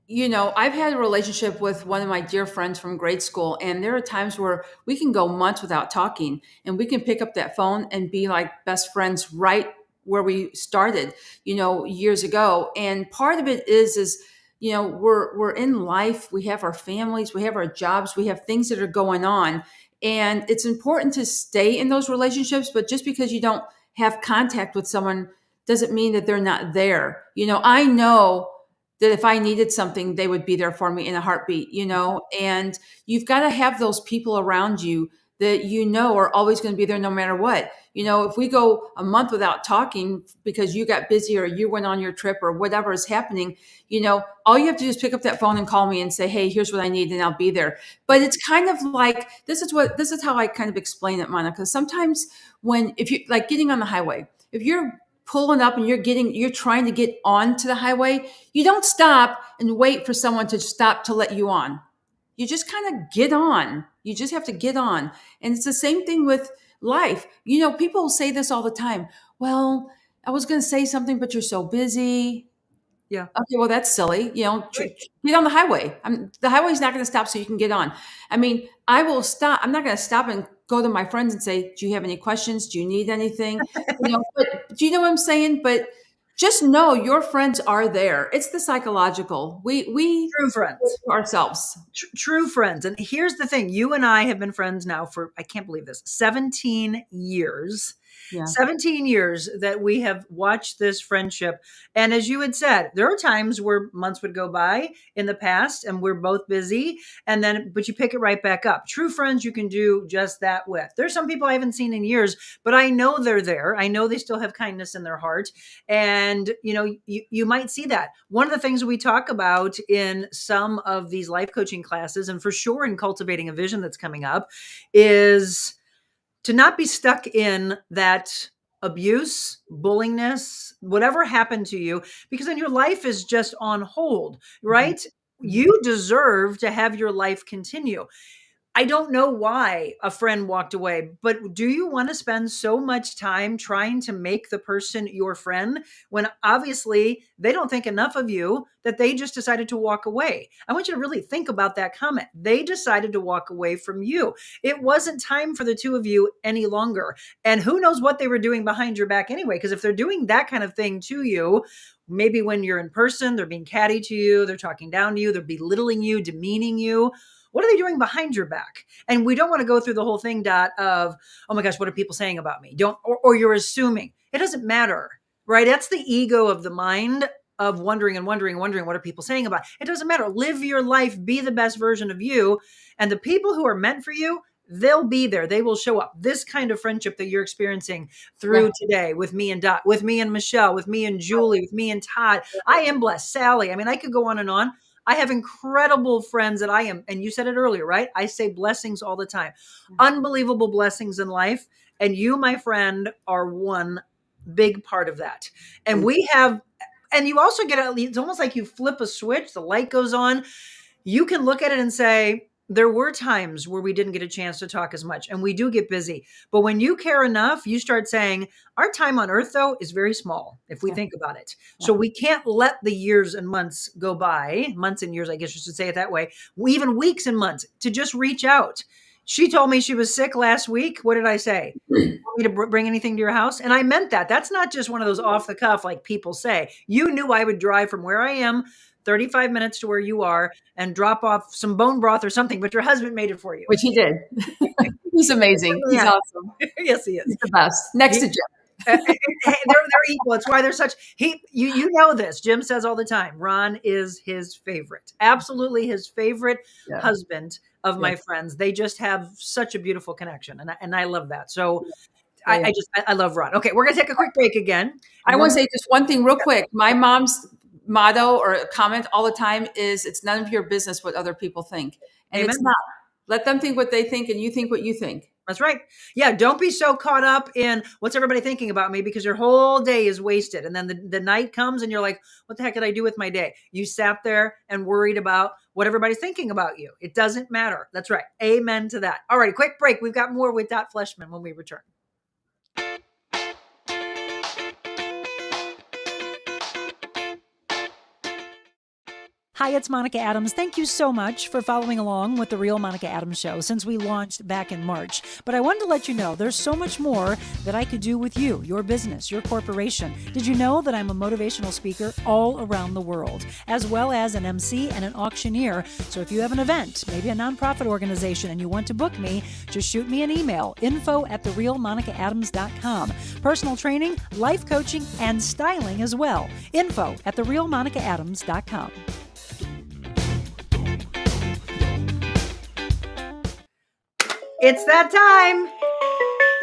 you know, I've had a relationship with one of my dear friends from grade school, and there are times where we can go months without talking, and we can pick up that phone and be like best friends right where we started, you know, years ago. And part of it is, you know, we're in life, we have our families, we have our jobs, we have things that are going on, and it's important to stay in those relationships. But just because you don't have contact with someone doesn't mean that they're not there. You know, I know that if I needed something, they would be there for me in a heartbeat, you know? And you've got to have those people around you that you know are always going to be there no matter what. You know, if we go a month without talking because you got busy or you went on your trip or whatever is happening, you know, all you have to do is pick up that phone and call me and say, "Hey, here's what I need," and I'll be there. But it's kind of like this is how I kind of explain it, Monica. Sometimes when if you like getting on the highway, if you're pulling up and you're trying to get onto the highway, you don't stop and wait for someone to stop to let you on. You just kind of get on. You just have to get on. And it's the same thing with life. You know, people say this all the time. Well, I was going to say something, but you're so busy. Yeah. Okay, well, that's silly. You know, Right. get on the highway. The highway's not going to stop so you can get on. I mean, I will stop. I'm not going to stop and go to my friends and say, "Do you have any questions? Do you need anything?" You know, but do you know what I'm saying? But just know your friends are there. It's the psychological. We True do it friends. to ourselves. True friends. And here's the thing, you and I have been friends now for, I can't believe this, 17 years. Yeah. 17 years that we have watched this friendship. And as you had said, there are times where months would go by in the past and we're both busy. And then, but you pick it right back up. True friends, you can do just that with. There's some people I haven't seen in years, but I know they're there. I know they still have kindness in their heart. And, you know, you might see that. One of the things we talk about in some of these life coaching classes, and for sure in cultivating a vision that's coming up, is to not be stuck in that abuse, bullingness, whatever happened to you, because then your life is just on hold, Mhm. right? Mhm. You deserve to have your life continue. I don't know why a friend walked away, but do you want to spend so much time trying to make the person your friend when obviously they don't think enough of you that they just decided to walk away? I want you to really think about that comment. They decided to walk away from you. It wasn't time for the two of you any longer. And who knows what they were doing behind your back anyway? Because if they're doing that kind of thing to you, maybe when you're in person, they're being catty to you, they're talking down to you, they're belittling you, demeaning you. What are they doing behind your back? And we don't want to go through the whole thing, Dot, of, oh my gosh, what are people saying about me? Don't, or you're assuming. It doesn't matter, right? That's the ego of the mind of wondering and wondering and wondering what are people saying about it. It doesn't matter. Live your life, be the best version of you. And the people who are meant for you, they'll be there. They will show up. This kind of friendship that you're experiencing Yeah. through today with me and Dot, with me and Michelle, with me and Julie, with me and Todd. I am blessed. Sally. I mean, I could go on and on. I have incredible friends that I am, and you said it earlier, right? I say blessings all the time, unbelievable blessings in life. And you, my friend, are one big part of that. And Thank we have And you also get it's almost like you flip a switch, the light goes on. You can look at it and say, there were times where we didn't get a chance to talk as much, and we do get busy. But when you care enough, you start saying, our time on earth, though, is very small if we Yeah. think about it. Yeah. So we can't let the years and months go by, months and years, I guess you should say it that way, even weeks and months, to just reach out. She told me she was sick last week. What did I say? Want me to bring anything to your house? And I meant that. That's not just one of those off the cuff like people say. You knew I would drive from where I am 35 minutes to where you are and drop off some bone broth or something, but your husband made it for you. Which he did. He's amazing. He's Yeah. awesome. Yes, he He's is. the best. Next to Jim. They're equal. It's why they're such you know this. Jim says all the time, Ron is his favorite. Absolutely his favorite Yeah. husband of Yeah. my friends. They just have such a beautiful connection. And I love that. So Yeah, yeah. I love Ron. Okay, we're gonna take a quick break again. I And want when to say just one thing real quick. My mom's motto or comment all the time is it's none of your business what other people think. And it's Amen. not. Let them think what they think and you think what you think. That's right. Yeah, don't be so caught up in what's everybody thinking about me because your whole day is wasted. And then the night comes and you're like, what the heck did I do with my day? You sat there and worried about what everybody's thinking about you. It doesn't matter. That's right. Amen to that. All right, quick break. We've got more with Dot Fleshman when we return. Hi, it's Monica Adams. Thank you so much for following along with the Real Monica Adams Show since we launched back in March. But I wanted to let you know there's so much more that I could do with you, your business, your corporation. Did you know that I'm a motivational speaker all around the world, as well as an MC and an auctioneer? So if you have an event, maybe a nonprofit organization, and you want to book me, just shoot me an email, info@therealmonicaadams.com. Personal training, life coaching, and styling as well. Info@therealmonicaadams.com. It's that time.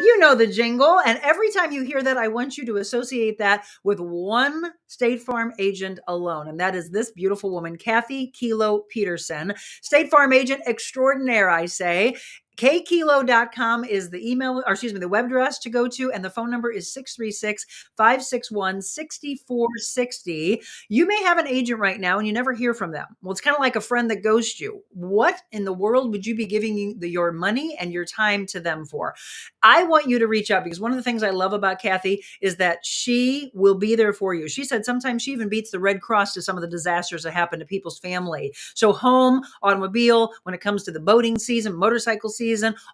You know the jingle. And every time you hear that, I want you to associate that with one State Farm agent alone. And that is this beautiful woman, Kathy Kilo Peterson, State Farm agent extraordinaire, I say. Kkilo.com is the email, or excuse me, the web address to go to, and the phone number is 636-561-6460. You may have an agent right now and you never hear from them. Well, it's kind of like a friend that ghosts you. What in the world would you be giving your money and your time to them for? I want you to reach out because one of the things I love about Kathy is that she will be there for you. She said sometimes she even beats the Red Cross to some of the disasters that happen to people's family. So home, automobile, when it comes to the boating season, motorcycle season,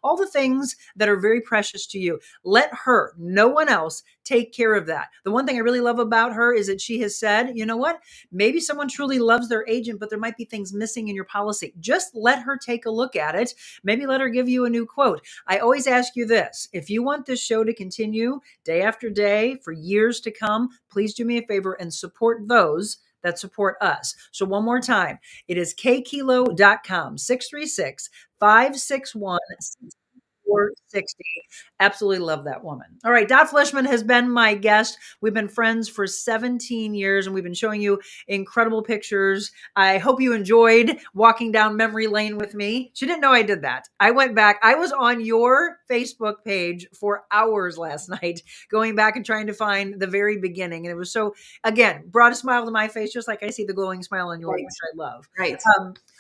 all the things that are very precious to you. Let her, no one else, take care of that. The one thing I really love about her is that she has said, you know what? Maybe someone truly loves their agent, but there might be things missing in your policy. Just let her take a look at it. Maybe let her give you a new quote. I always ask you this. If you want this show to continue day after day for years to come, please do me a favor and support those that support us. So one more time, it is kkilo.com, 636-561-6460. Absolutely love that woman. All right. Dot Fleshman has been my guest. We've been friends for 17 years and we've been showing you incredible pictures. I hope you enjoyed walking down memory lane with me. She didn't know I did that. I went back. I was on your Facebook page for hours last night, going back and trying to find the very beginning. And it was so, again, brought a smile to my face, just like I see the glowing smile on yours, Right. which I love. Right.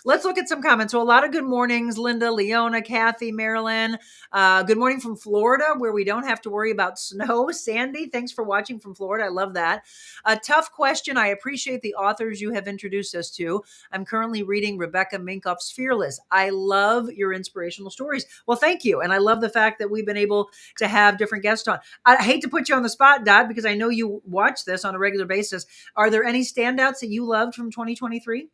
Let's look at some comments. So a lot of good mornings, Linda, Leona, Kathy, Marilyn. Good morning from Florida, where we don't have to worry about snow. Sandy, thanks for watching from Florida. I love that. A tough question. I appreciate the authors you have introduced us to. I'm currently reading Rebecca Minkoff's Fearless. I love your inspirational stories. Well, thank you. And I love the fact that we've been able to have different guests on. I hate to put you on the spot, Dot, because I know you watch this on a regular basis. Are there any standouts that you loved from 2023?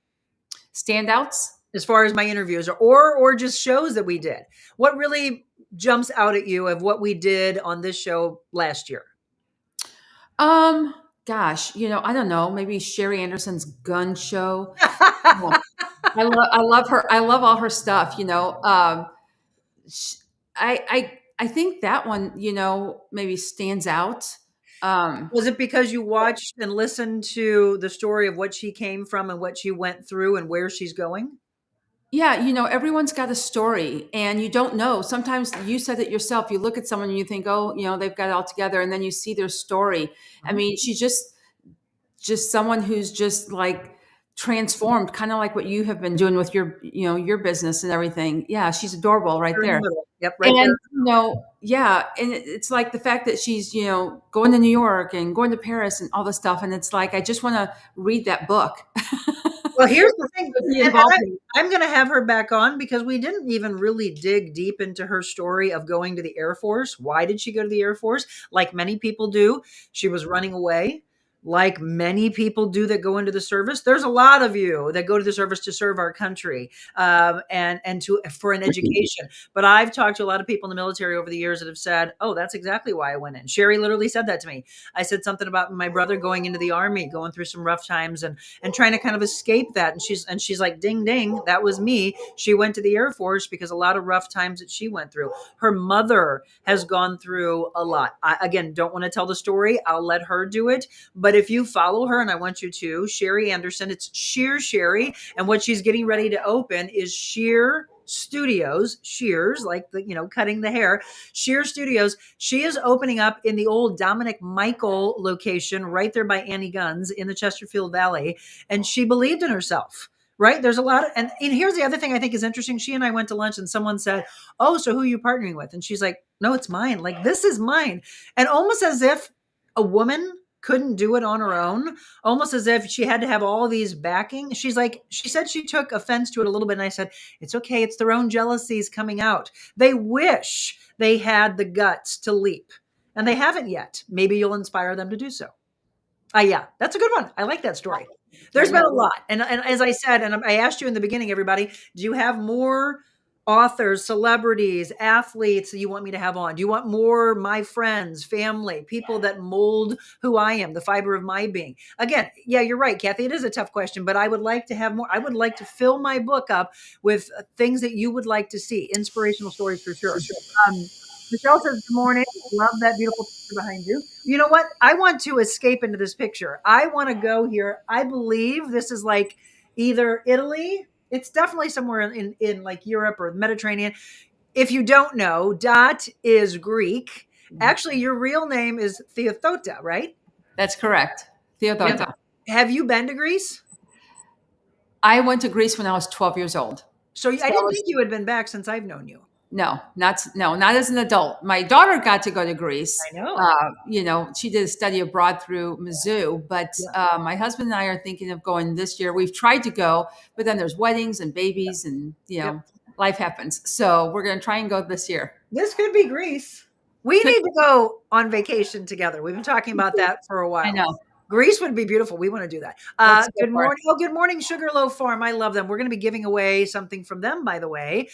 Standouts? As far as my interviews or just shows that we did? What really jumps out at you of what we did on this show last year? Gosh, I don't know, maybe Sherry Anderson's gun show. Yeah. I love her. I love all her stuff, I think that one, maybe stands out. Was it because you watched and listened to the story of what she came from and what she went through and where she's going? Yeah, everyone's got a story and you don't know. Sometimes you said it yourself. You look at someone and you think, oh, they've got it all together. And then you see their story. I mean, just someone who's just like transformed, kind of like what you have been doing with your, your business and everything. Yeah, she's adorable right They're in the there. middle. Yep, right there. And, yeah, and it's like the fact that she's, going to New York and going to Paris and all this stuff. And it's like, I just want to read that book. Well, here's the thing, Be and involved in. I'm gonna have her back on because we didn't even really dig deep into her story of going to the Air Force. Why did she go to the Air Force? Like many people do, she was running away. Like many people do that go into the service. There's a lot of you that go to the service to serve our country, and to for an education. But I've talked to a lot of people in the military over the years that have said, "Oh, that's exactly why I went in." Sherry literally said that to me. I said something about my brother going into the army, going through some rough times, and trying to kind of escape that. And she's like, ding ding, that was me. She went to the Air Force because a lot of rough times that she went through. Her mother has gone through a lot. I, again, don't want to tell the story. I'll let her do it. But if you follow her, and I want you to, Sherry Anderson, it's Sheer Sherry, and what she's getting ready to open is Sheer Studios, shears, like the, cutting the hair, Sheer Studios. She is opening up in the old Dominic Michael location right there by Annie Gunn's in the Chesterfield Valley. And she believed in herself. Right. There's a lot of, and here's the other thing I think is interesting. She and I went to lunch and someone said, "Oh, so who are you partnering with?" And she's like, "No, it's mine. Like, this is mine." And almost as if a woman couldn't do it on her own, almost as if she had to have all these backing. She's like, she said she took offense to it a little bit. And I said, it's okay. It's their own jealousies coming out. They wish they had the guts to leap, and they haven't yet. Maybe you'll inspire them to do so. Yeah, that's a good one. I like that story. There There's you been go. a lot. And as I said, and I asked you in the beginning, everybody, do you have more authors, celebrities, athletes that you want me to have on? Do you want more my friends, family, people that mold who I am, the fiber of my being? Again, yeah, you're right, Kathy. It is a tough question, but I would like to have more. I would like to fill my book up with things that you would like to see, inspirational stories for sure. Um, Michelle says, good morning. Love that beautiful picture behind you. You know what? I want to escape into this picture. I want to go here. I believe this is like either Italy. It's definitely somewhere in like Europe or the Mediterranean. If you don't know, Dot is Greek. Actually, your real name is Theothota, right? That's correct. Yep. Theodota. Have you been to Greece? I went to Greece when I was 12 years old. So So I I didn't was think you had been back since I've known you. not as an adult. My daughter got to go to Greece. I know. She did a study abroad through Mizzou, but Yeah. my husband and I are thinking of going this year. We've tried to go, but then there's weddings and babies, and Yep. life happens. So we're going to try and go this year. This could be Greece. We Could need to go on vacation together. We've been talking about that for a I while. know. Greece would be beautiful. We want to do that. Let's go Good for it. morning. Oh, good morning, Sugarloaf Farm. I love them. We're going to be giving away something from them, by the way,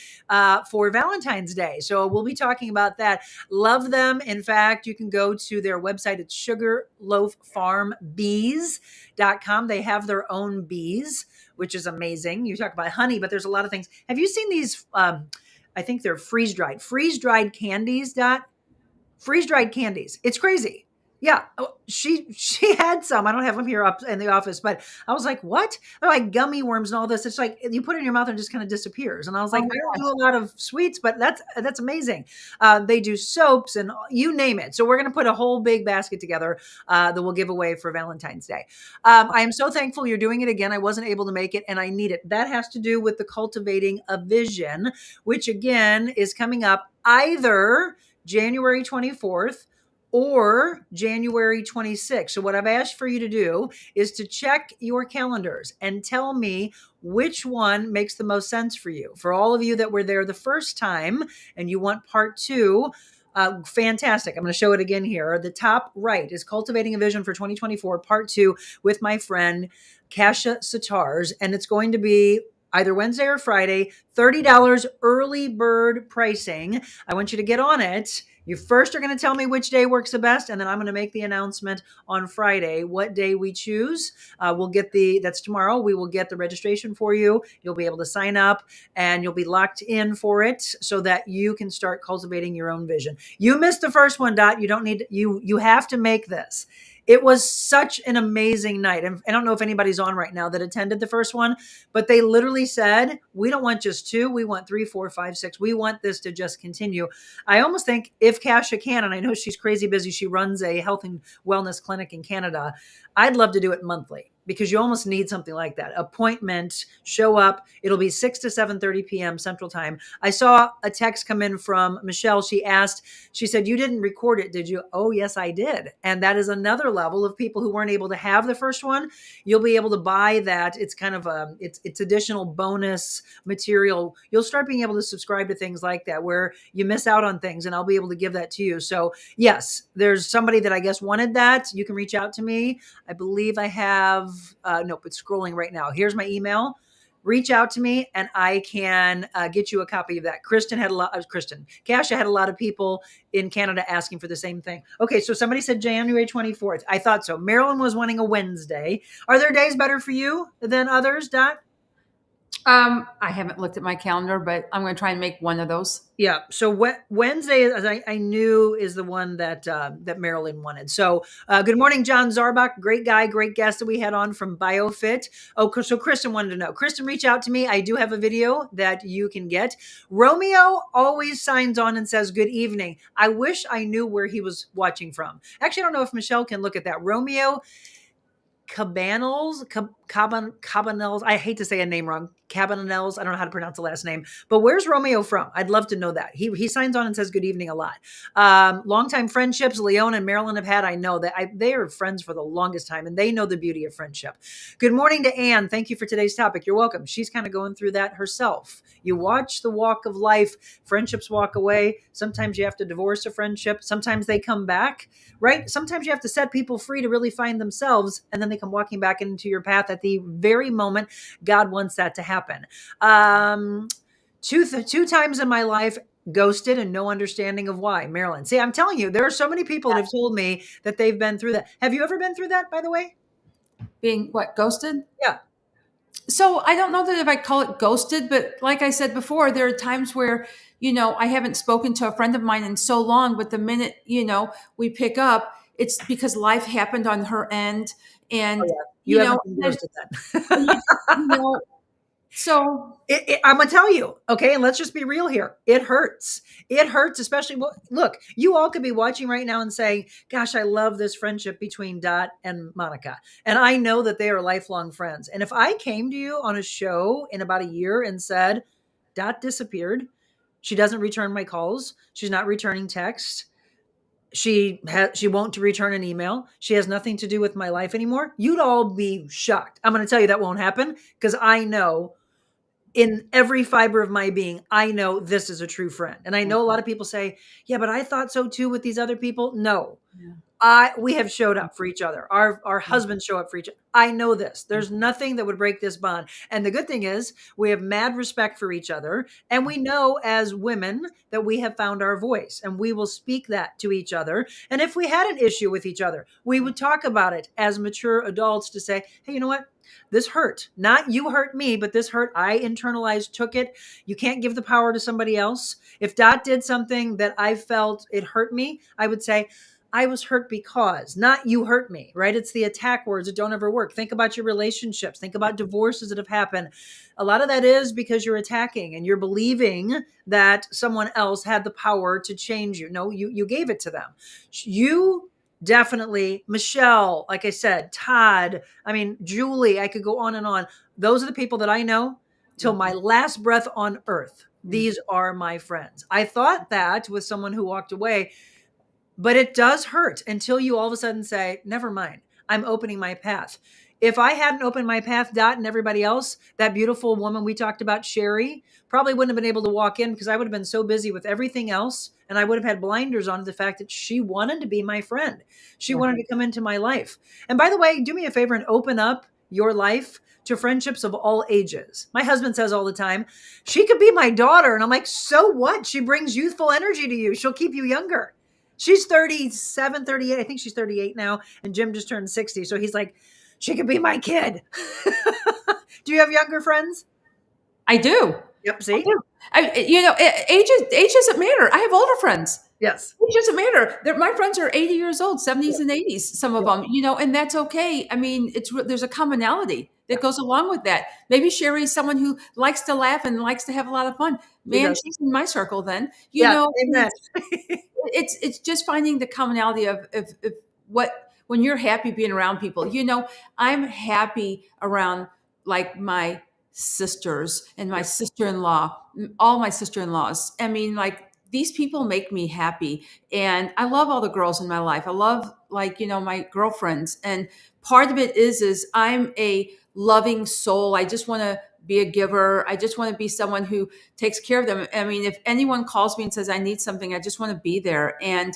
for Valentine's Day. So we'll be talking about that. Love them. In fact, you can go to their website. It's sugarloaffarmbees.com. They have their own bees, which is amazing. You talk about honey, but there's a lot of things. Have you seen these? I think they're freeze-dried candies. Freeze-dried candies. It's crazy. Yeah, she had some. I don't have them here up in the office, but I was like, "What?" They're like gummy worms and all this. It's like you put it in your mouth and it just kind of disappears. And I was Oh like, my "I don't gosh. do a lot of sweets, but that's amazing." They do soaps and you name it. So we're going to put a whole big basket together that we'll give away for Valentine's Day. I am so thankful you're doing it again. I wasn't able to make it, and I need it. That has to do with the cultivating a vision, which again is coming up either January 24th or January 26th. So what I've asked for you to do is to check your calendars and tell me which one makes the most sense for you. For all of you that were there the first time and you want part two, fantastic. I'm going to show it again here. The top right is Cultivating a Vision for 2024, part two, with my friend Kasha Satars. And it's going to be either Wednesday or Friday, $30 early bird pricing. I want you to get on it. You first are going to tell me which day works the best, and then I'm going to make the announcement on Friday what day we choose. That's tomorrow. We will get the registration for you. You'll be able to sign up and you'll be locked in for it so that you can start cultivating your own vision. You missed the first one, Dot. You don't need, you have to make this. It was such an amazing night. And I don't know if anybody's on right now that attended the first one, but they literally said, we don't want just two, we want three, four, five, six. We want this to just continue. I almost think if Kasia can, and I know she's crazy busy, she runs a health and wellness clinic in Canada. I'd love to do it monthly because you almost need something like that. Appointment, show up. It'll be 6 to 7:30 p.m. Central Time. I saw a text come in from Michelle. She asked, she said, "You didn't record it, did you?" Oh, yes, I did. And that is another level of people who weren't able to have the first one. You'll be able to buy that. It's kind of it's additional bonus material. You'll start being able to subscribe to things like that where you miss out on things, and I'll be able to give that to you. So yes, there's somebody that I guess wanted that. You can reach out to me. I believe I have, nope, it's scrolling right now. Here's my email. Reach out to me and I can get you a copy of that. Kasia had a lot of people in Canada asking for the same thing. Okay, so somebody said January 24th. I thought so. Marilyn was wanting a Wednesday. Are there days better for you than others, Dot? I haven't looked at my calendar, but I'm going to try and make one of those. Yeah. So Wednesday, as I knew, is the one that that Marilyn wanted. So good morning, John Zarbach. Great guy, great guest that we had on from BioFit. Oh, so Kristen wanted to know. Kristen, reach out to me. I do have a video that you can get. Romeo always signs on and says good evening. I wish I knew where he was watching from. Actually, I don't know if Michelle can look at that. Romeo Cabanels. I hate to say a name wrong. Cabanels. I don't know how to pronounce the last name. But where's Romeo from? I'd love to know that. He signs on and says good evening a lot. Longtime friendships Leon and Marilyn have had. I know that they are friends for the longest time, and they know the beauty of friendship. Good morning to Anne. Thank you for today's topic. You're welcome. She's kind of going through that herself. You watch the walk of life. Friendships walk away. Sometimes you have to divorce a friendship. Sometimes they come back, right? Sometimes you have to set people free to really find themselves, and then they come walking back into your path at the very moment God wants that to happen. Two times in my life, ghosted and no understanding of why. Marilyn. See, I'm telling you, there are so many people that have told me that they've been through that. Have you ever been through that, by the way? Being what, ghosted? Yeah. So I don't know that if I call it ghosted, but like I said before, there are times where, I haven't spoken to a friend of mine in so long, but the minute, we pick up, it's because life happened on her end. Oh, And, yeah. You you know, haven't been and, ghosted and then. you know, so I'm gonna tell you, okay, and let's just be real here. It hurts. It hurts, especially. Well, look, you all could be watching right now and say, "Gosh, I love this friendship between Dot and Monica," and I know that they are lifelong friends. And if I came to you on a show in about a year and said, "Dot disappeared. She doesn't return my calls. She's not returning texts. She won't return an email. She has nothing to do with my life anymore," you'd all be shocked. I'm going to tell you that won't happen because I know in every fiber of my being, I know this is a true friend. And I know a lot of people say, "Yeah, but I thought so too with these other people." No, yeah. we have showed up for each other. Our husbands show up for each other. I know this. There's nothing that would break this bond. And the good thing is we have mad respect for each other. And we know as women that we have found our voice and we will speak that to each other. And if we had an issue with each other, we would talk about it as mature adults to say, "Hey, you know what? This hurt. Not you hurt me, but this hurt. I internalized, took it. You can't give the power to somebody else." If Dot did something that I felt it hurt me, I would say, "I was hurt because," not "you hurt me," right? It's the attack words that don't ever work. Think about your relationships. Think about divorces that have happened. A lot of that is because you're attacking and you're believing that someone else had the power to change you. No, you gave it to them. You definitely, Michelle, like I said, Todd, I mean, Julie, I could go on and on. Those are the people that I know till my last breath on earth. These are my friends. I thought that with someone who walked away, but it does hurt until you all of a sudden say, "Never mind, I'm opening my path." If I hadn't opened my path, Dot and everybody else, that beautiful woman we talked about, Sherry, probably wouldn't have been able to walk in because I would have been so busy with everything else. And I would have had blinders on to the fact that she wanted to be my friend. She wanted to come into my life. And by the way, do me a favor and open up your life to friendships of all ages. My husband says all the time, "She could be my daughter." And I'm like, "So what? She brings youthful energy to you. She'll keep you younger." She's 37, 38. I think she's 38 now. And Jim just turned 60. So he's like, "She could be my kid." Do you have younger friends? I do. Yep. I See? do. Age doesn't matter. I have older friends. Yes. It doesn't matter. My friends are 80 years old, 70s Yep. and 80s, some of Yep. them, and that's okay. I mean, there's a commonality Yeah. that goes along with that. Maybe Sherry is someone who likes to laugh and likes to have a lot of fun. She Man, does. she's in my circle then. Yeah. Amen. It's just finding the commonality of what when you're happy being around people. I'm happy around like my sisters and my Yep. sister-in-law, all my sister-in-laws. I mean, like these people make me happy, and I love all the girls in my life. I love like my girlfriends, and part of it is I'm a loving soul. I just want to be a giver. I just want to be someone who takes care of them. I mean, if anyone calls me and says I need something, I just want to be there. And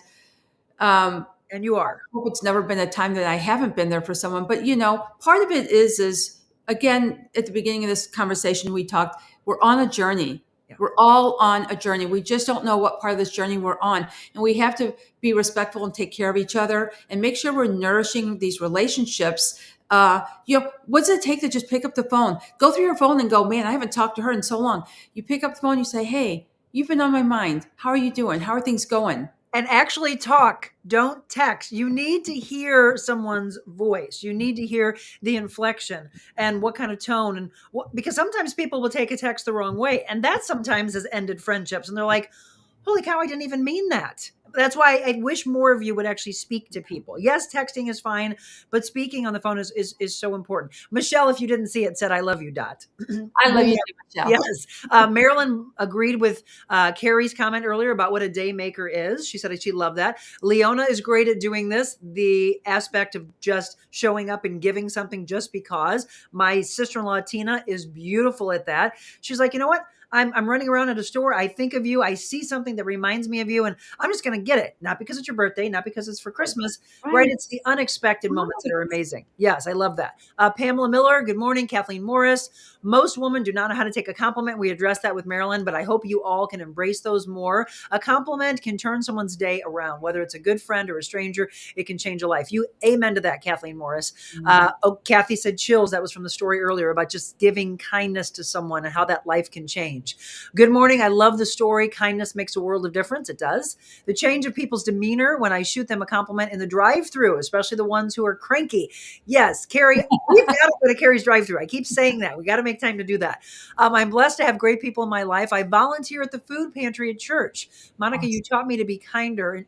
And you are. hope it's never been a time that I haven't been there for someone. But part of it is again at the beginning of this conversation we talked. We're on a journey. Yeah. We're all on a journey. We just don't know what part of this journey we're on, and we have to be respectful and take care of each other and make sure we're nourishing these relationships. What does it take to just pick up the phone, go through your phone, and go, man, I haven't talked to her in so long. You pick up the phone, you say, hey, you've been on my mind. How are you doing? How are things going? And actually talk. Don't text. You need to hear someone's voice. You need to hear the inflection and what kind of tone and what, because sometimes people will take a text the wrong way. And that sometimes has ended friendships. And they're like, holy cow, I didn't even mean that. That's why I wish more of you would actually speak to people. Yes, texting is fine, but speaking on the phone is so important. Michelle, if you didn't see it, said, I love you, Dot. I love you too, Michelle. Yes. Marilyn agreed with Carrie's comment earlier about what a day maker is. She said she loved that. Leona is great at doing this, the aspect of just showing up and giving something just because. My sister-in-law, Tina, is beautiful at that. She's like, you know what? I'm running around at a store. I think of you. I see something that reminds me of you, and I'm just going to get it. Not because it's your birthday, not because it's for Christmas, right? Right. It's the unexpected moments that Right. are amazing. Yes, I love that. Pamela Miller, good morning. Kathleen Morris, most women do not know how to take a compliment. We addressed that with Marilyn, but I hope you all can embrace those more. A compliment can turn someone's day around, whether it's a good friend or a stranger. It can change a life. You amen to that, Kathleen Morris. Kathy said chills. That was from the story earlier about just giving kindness to someone and how that life can change. Good morning. I love the story. Kindness makes a world of difference. It does. The change of people's demeanor when I shoot them a compliment in the drive-through, especially the ones who are cranky. Yes, Carrie, we've got to go to Carrie's drive-through. I keep saying that. We got to make time to do that. I'm blessed to have great people in my life. I volunteer at the food pantry at church. Monica, you Awesome. taught me to be kinder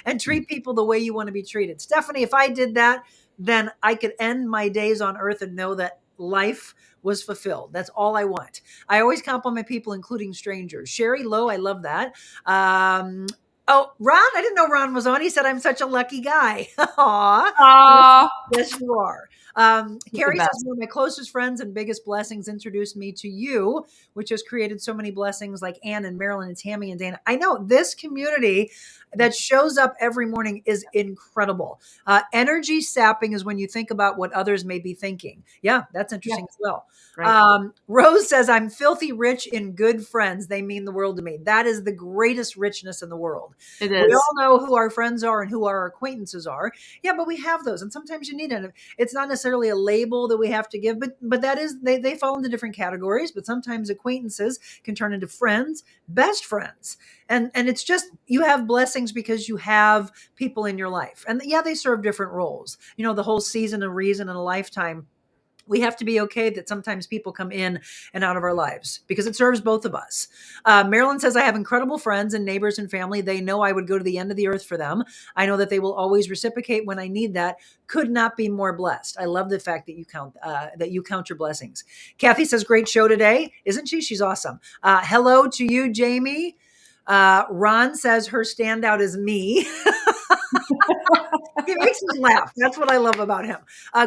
and treat people the way you want to be treated. Stephanie, if I did that, then I could end my days on earth and know that life was fulfilled. That's all I want. I always compliment people, including strangers. Sherry Lowe, I love that. Oh, Ron, I didn't know Ron was on. He said, I'm such a lucky guy. Aw. Aw, Yes, you are. you're the Carrie says, best. one of my closest friends and biggest blessings introduced me to you, which has created so many blessings like Ann and Marilyn and Tammy and Dana. I know this community that shows up every morning is incredible. Energy sapping is when you think about what others may be thinking. Yeah, that's Yeah, interesting as well. right. Rose says, I'm filthy rich in good friends. They mean the world to me. That is the greatest richness in the world. It We is. all know who our friends are and who our acquaintances are. Yeah, but we have those. And sometimes you need it. It's not necessarily a label that we have to give, but that is they fall into different categories. But sometimes acquaintances can turn into friends, best friends. And it's just you have blessings because you have people in your life. And yeah, they serve different roles. You know, the whole season, a reason, and a lifetime. We have to be okay that sometimes people come in and out of our lives because it serves both of us. Marilyn says, I have incredible friends and neighbors and family. They know I would go to the end of the earth for them. I know that they will always reciprocate when I need that. Could not be more blessed. I love the fact that you count your blessings. Kathy says, great show today. Isn't she? She's awesome. Hello to you, Jamie. Ron says her standout is me. He makes us laugh. That's what I love about him.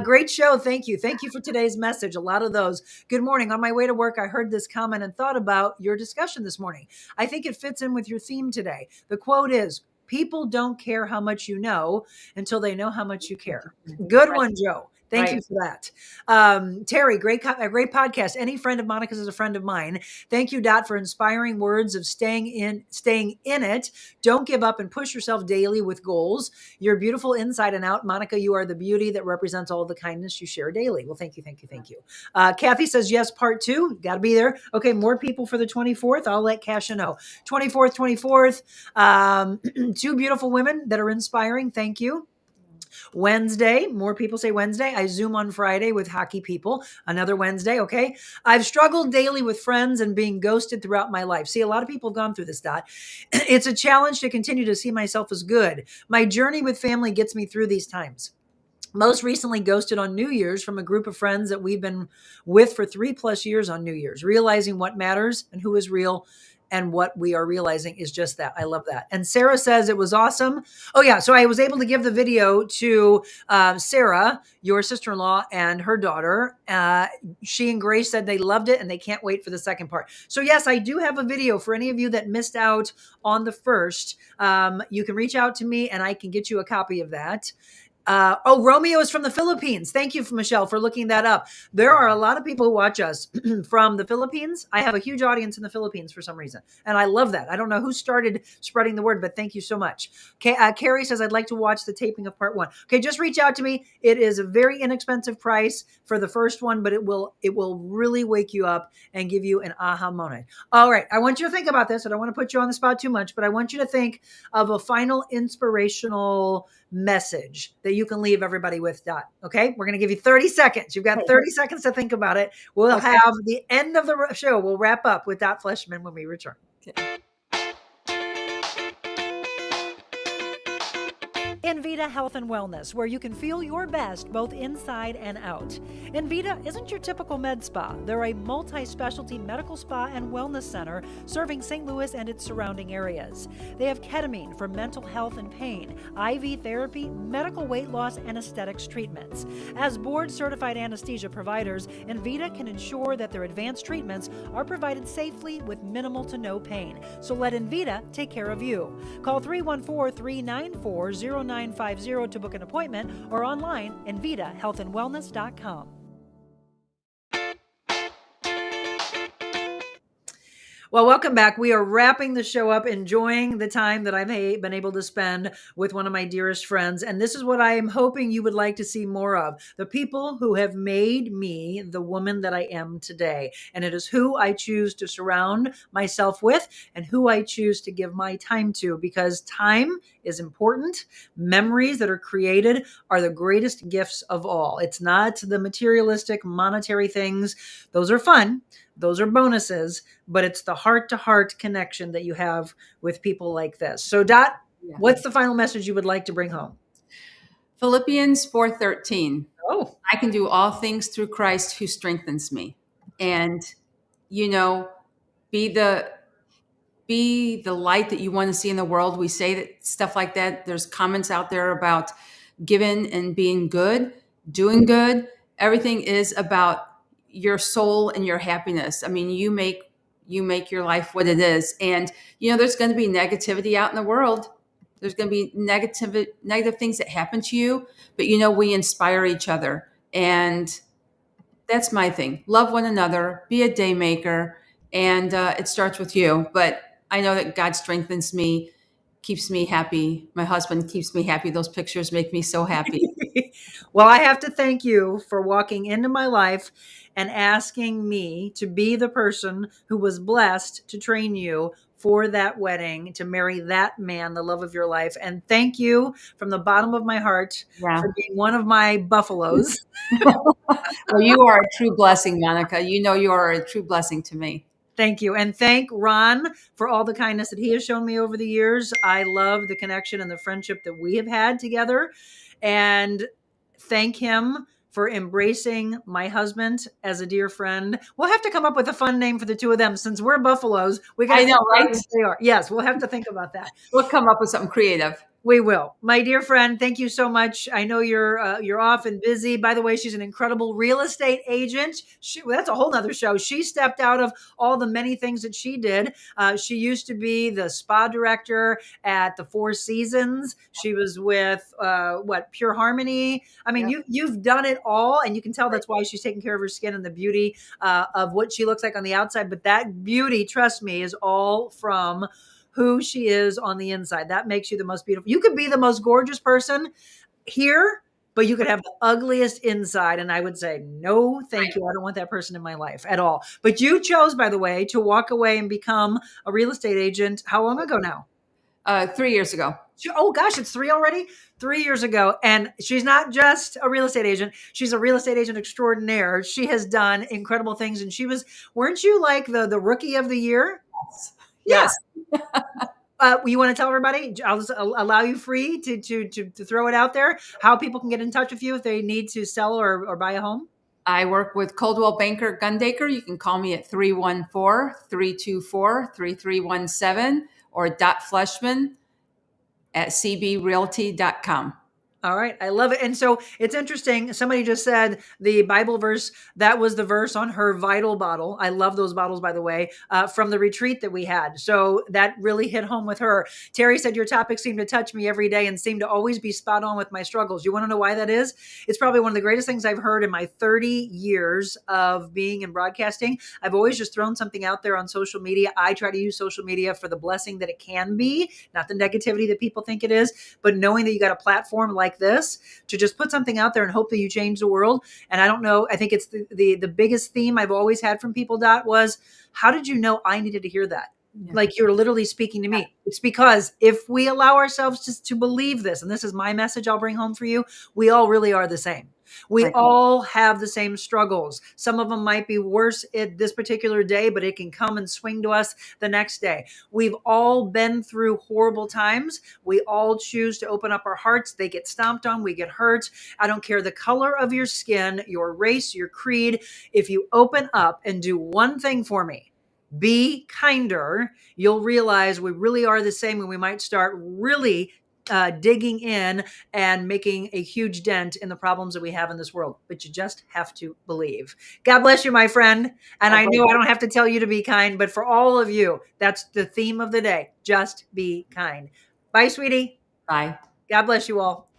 Great show. Thank you. Thank you for today's message. A lot of those. Good morning. On my way to work, I heard this comment and thought about your discussion this morning. I think it fits in with your theme today. The quote is, people don't care how much you know until they know how much you care. Good Right. one, Joe. Thank you Right. for that. Terry, a great podcast. Any friend of Monica's is a friend of mine. Thank you, Dot, for inspiring words of staying in it. Don't give up and push yourself daily with goals. You're beautiful inside and out. Monica, you are the beauty that represents all the kindness you share daily. Well, thank you, thank you, thank you. Kathy says, yes, part two. Got to be there. Okay, more people for the 24th. I'll let Kasha know. 24th, 24th. Two beautiful women that are inspiring. Thank you. Wednesday, more people say Wednesday. I Zoom on Friday with hockey people. Another Wednesday, okay? I've struggled daily with friends and being ghosted throughout my life. See, a lot of people have gone through this, Dot. It's a challenge to continue to see myself as good. My journey with family gets me through these times. Most recently ghosted on New Year's from a group of friends that we've been with for 3+ years on New Year's, realizing what matters and who is real. And what we are realizing is just that. I love that. And Sarah says it was awesome. Oh, yeah. So I was able to give the video to Sarah, your sister in law, and her daughter. She and Grace said they loved it and they can't wait for the second part. So, yes, I do have a video for any of you that missed out on the first. You can reach out to me and I can get you a copy of that. Romeo is from the Philippines. Thank you, Michelle, for looking that up. There are a lot of people who watch us from the Philippines. I have a huge audience in the Philippines for some reason, and I love that. I don't know who started spreading the word, but thank you so much. Carrie says, I'd like to watch the taping of part one. Okay, just reach out to me. It is a very inexpensive price for the first one, but it will really wake you up and give you an aha moment. All right, I want you to think about this. I don't want to put you on the spot too much, but I want you to think of a final inspirational message that you can leave everybody with, Dot. Okay, we're going to give you 30 seconds. You've got 30 seconds to think about it. We'll Okay. have the end of the show. We'll wrap up with Dot Fleshman when we return. Okay. Envita Health and Wellness, where you can feel your best both inside and out. Envita isn't your typical med spa. They're a multi-specialty medical spa and wellness center serving St. Louis and its surrounding areas. They have ketamine for mental health and pain, IV therapy, medical weight loss, and aesthetics treatments. As board-certified anesthesia providers, Envita can ensure that their advanced treatments are provided safely with minimal to no pain. So let Envita take care of you. Call 314-394-0950 to book an appointment or online envitahealthandwellness.com. Well, welcome back. We are wrapping the show up, enjoying the time that I've been able to spend with one of my dearest friends. And this is what I am hoping you would like to see more of. The people who have made me the woman that I am today. And it is who I choose to surround myself with and who I choose to give my time to, because time is important. Memories that are created are the greatest gifts of all. It's not the materialistic, monetary things. Those are fun. Those are bonuses, but it's the heart-to-heart connection that you have with people like this. So, Dot, what's the final message you would like to bring home? Philippians 4:13. Oh, I can do all things through Christ who strengthens me. And, you know, be the light that you want to see in the world. We say that stuff like that. There's comments out there about giving and being good, doing good. Everything is about your soul and your happiness. I mean, you make your life what it is. And there's going to be negativity out in the world. There's going to be negative things that happen to you, but we inspire each other. And that's my thing. Love one another, be a day maker. And it starts with you. But I know that God strengthens me, keeps me happy. My husband keeps me happy. Those pictures make me so happy. Well, I have to thank you for walking into my life and asking me to be the person who was blessed to train you for that wedding, to marry that man, the love of your life. And thank you from the bottom of my heart for being one of my buffaloes. Well, you are a true blessing, Monica. You are a true blessing to me. Thank you. And thank Ron for all the kindness that he has shown me over the years. I love the connection and the friendship that we have had together. And thank him for embracing my husband as a dear friend. We'll have to come up with a fun name for the two of them since we're buffaloes. We got to I know, right? They are. Yes, we'll have to think about that. We'll come up with something creative. We will. My dear friend, thank you so much. I know you're off and busy. By the way, she's an incredible real estate agent. Well, that's a whole nother show. She stepped out of all the many things that she did. She used to be the spa director at the Four Seasons. She was with what, Pure Harmony. I mean, Yep. you've done it all, and you can tell Right. that's why she's taking care of her skin and the beauty of what she looks like on the outside. But that beauty, trust me, is all from who she is on the inside. That makes you the most beautiful. You could be the most gorgeous person here, but you could have the ugliest inside. And I would say, no, thank you. I don't want that person in my life at all. But you chose, by the way, to walk away and become a real estate agent. How long ago now? 3 years ago. Oh gosh, it's three already. 3 years ago. And she's not just a real estate agent. She's a real estate agent extraordinaire. She has done incredible things. And weren't you like the rookie of the year? Yeah. Yes. You want to tell everybody? I'll just allow you free to throw it out there. How people can get in touch with you if they need to sell or buy a home. I work with Coldwell Banker Gundaker. You can call me at 314-324-3317 or Dot Fleshman at cbrealty.com. All right. I love it. And so it's interesting. Somebody just said the Bible verse, that was the verse on her Vital bottle. I love those bottles, by the way, from the retreat that we had. So that really hit home with her. Terry said, your topics seem to touch me every day and seem to always be spot on with my struggles. You want to know why that is? It's probably one of the greatest things I've heard in my 30 years of being in broadcasting. I've always just thrown something out there on social media. I try to use social media for the blessing that it can be, not the negativity that people think it is, but knowing that you got a platform like this to just put something out there and hope that you change the world. And I don't know, I think it's the biggest theme I've always had from people, Dot, was how did you know I needed to hear that? Yeah. Like you're literally speaking to me. It's because if we allow ourselves just to believe this, and this is my message I'll bring home for you, we all really are the same. We Right. all have the same struggles. Some of them might be worse at this particular day, but it can come and swing to us the next day. We've all been through horrible times. We all choose to open up our hearts. They get stomped on. We get hurt. I don't care the color of your skin, your race, your creed. If you open up and do one thing for me, be kinder, you'll realize we really are the same, and we might start really digging in and making a huge dent in the problems that we have in this world. But you just have to believe. God bless you, my friend. And I know I don't have to tell you to be kind, but for all of you, that's the theme of the day. Just be kind. Bye, sweetie. Bye. God bless you all.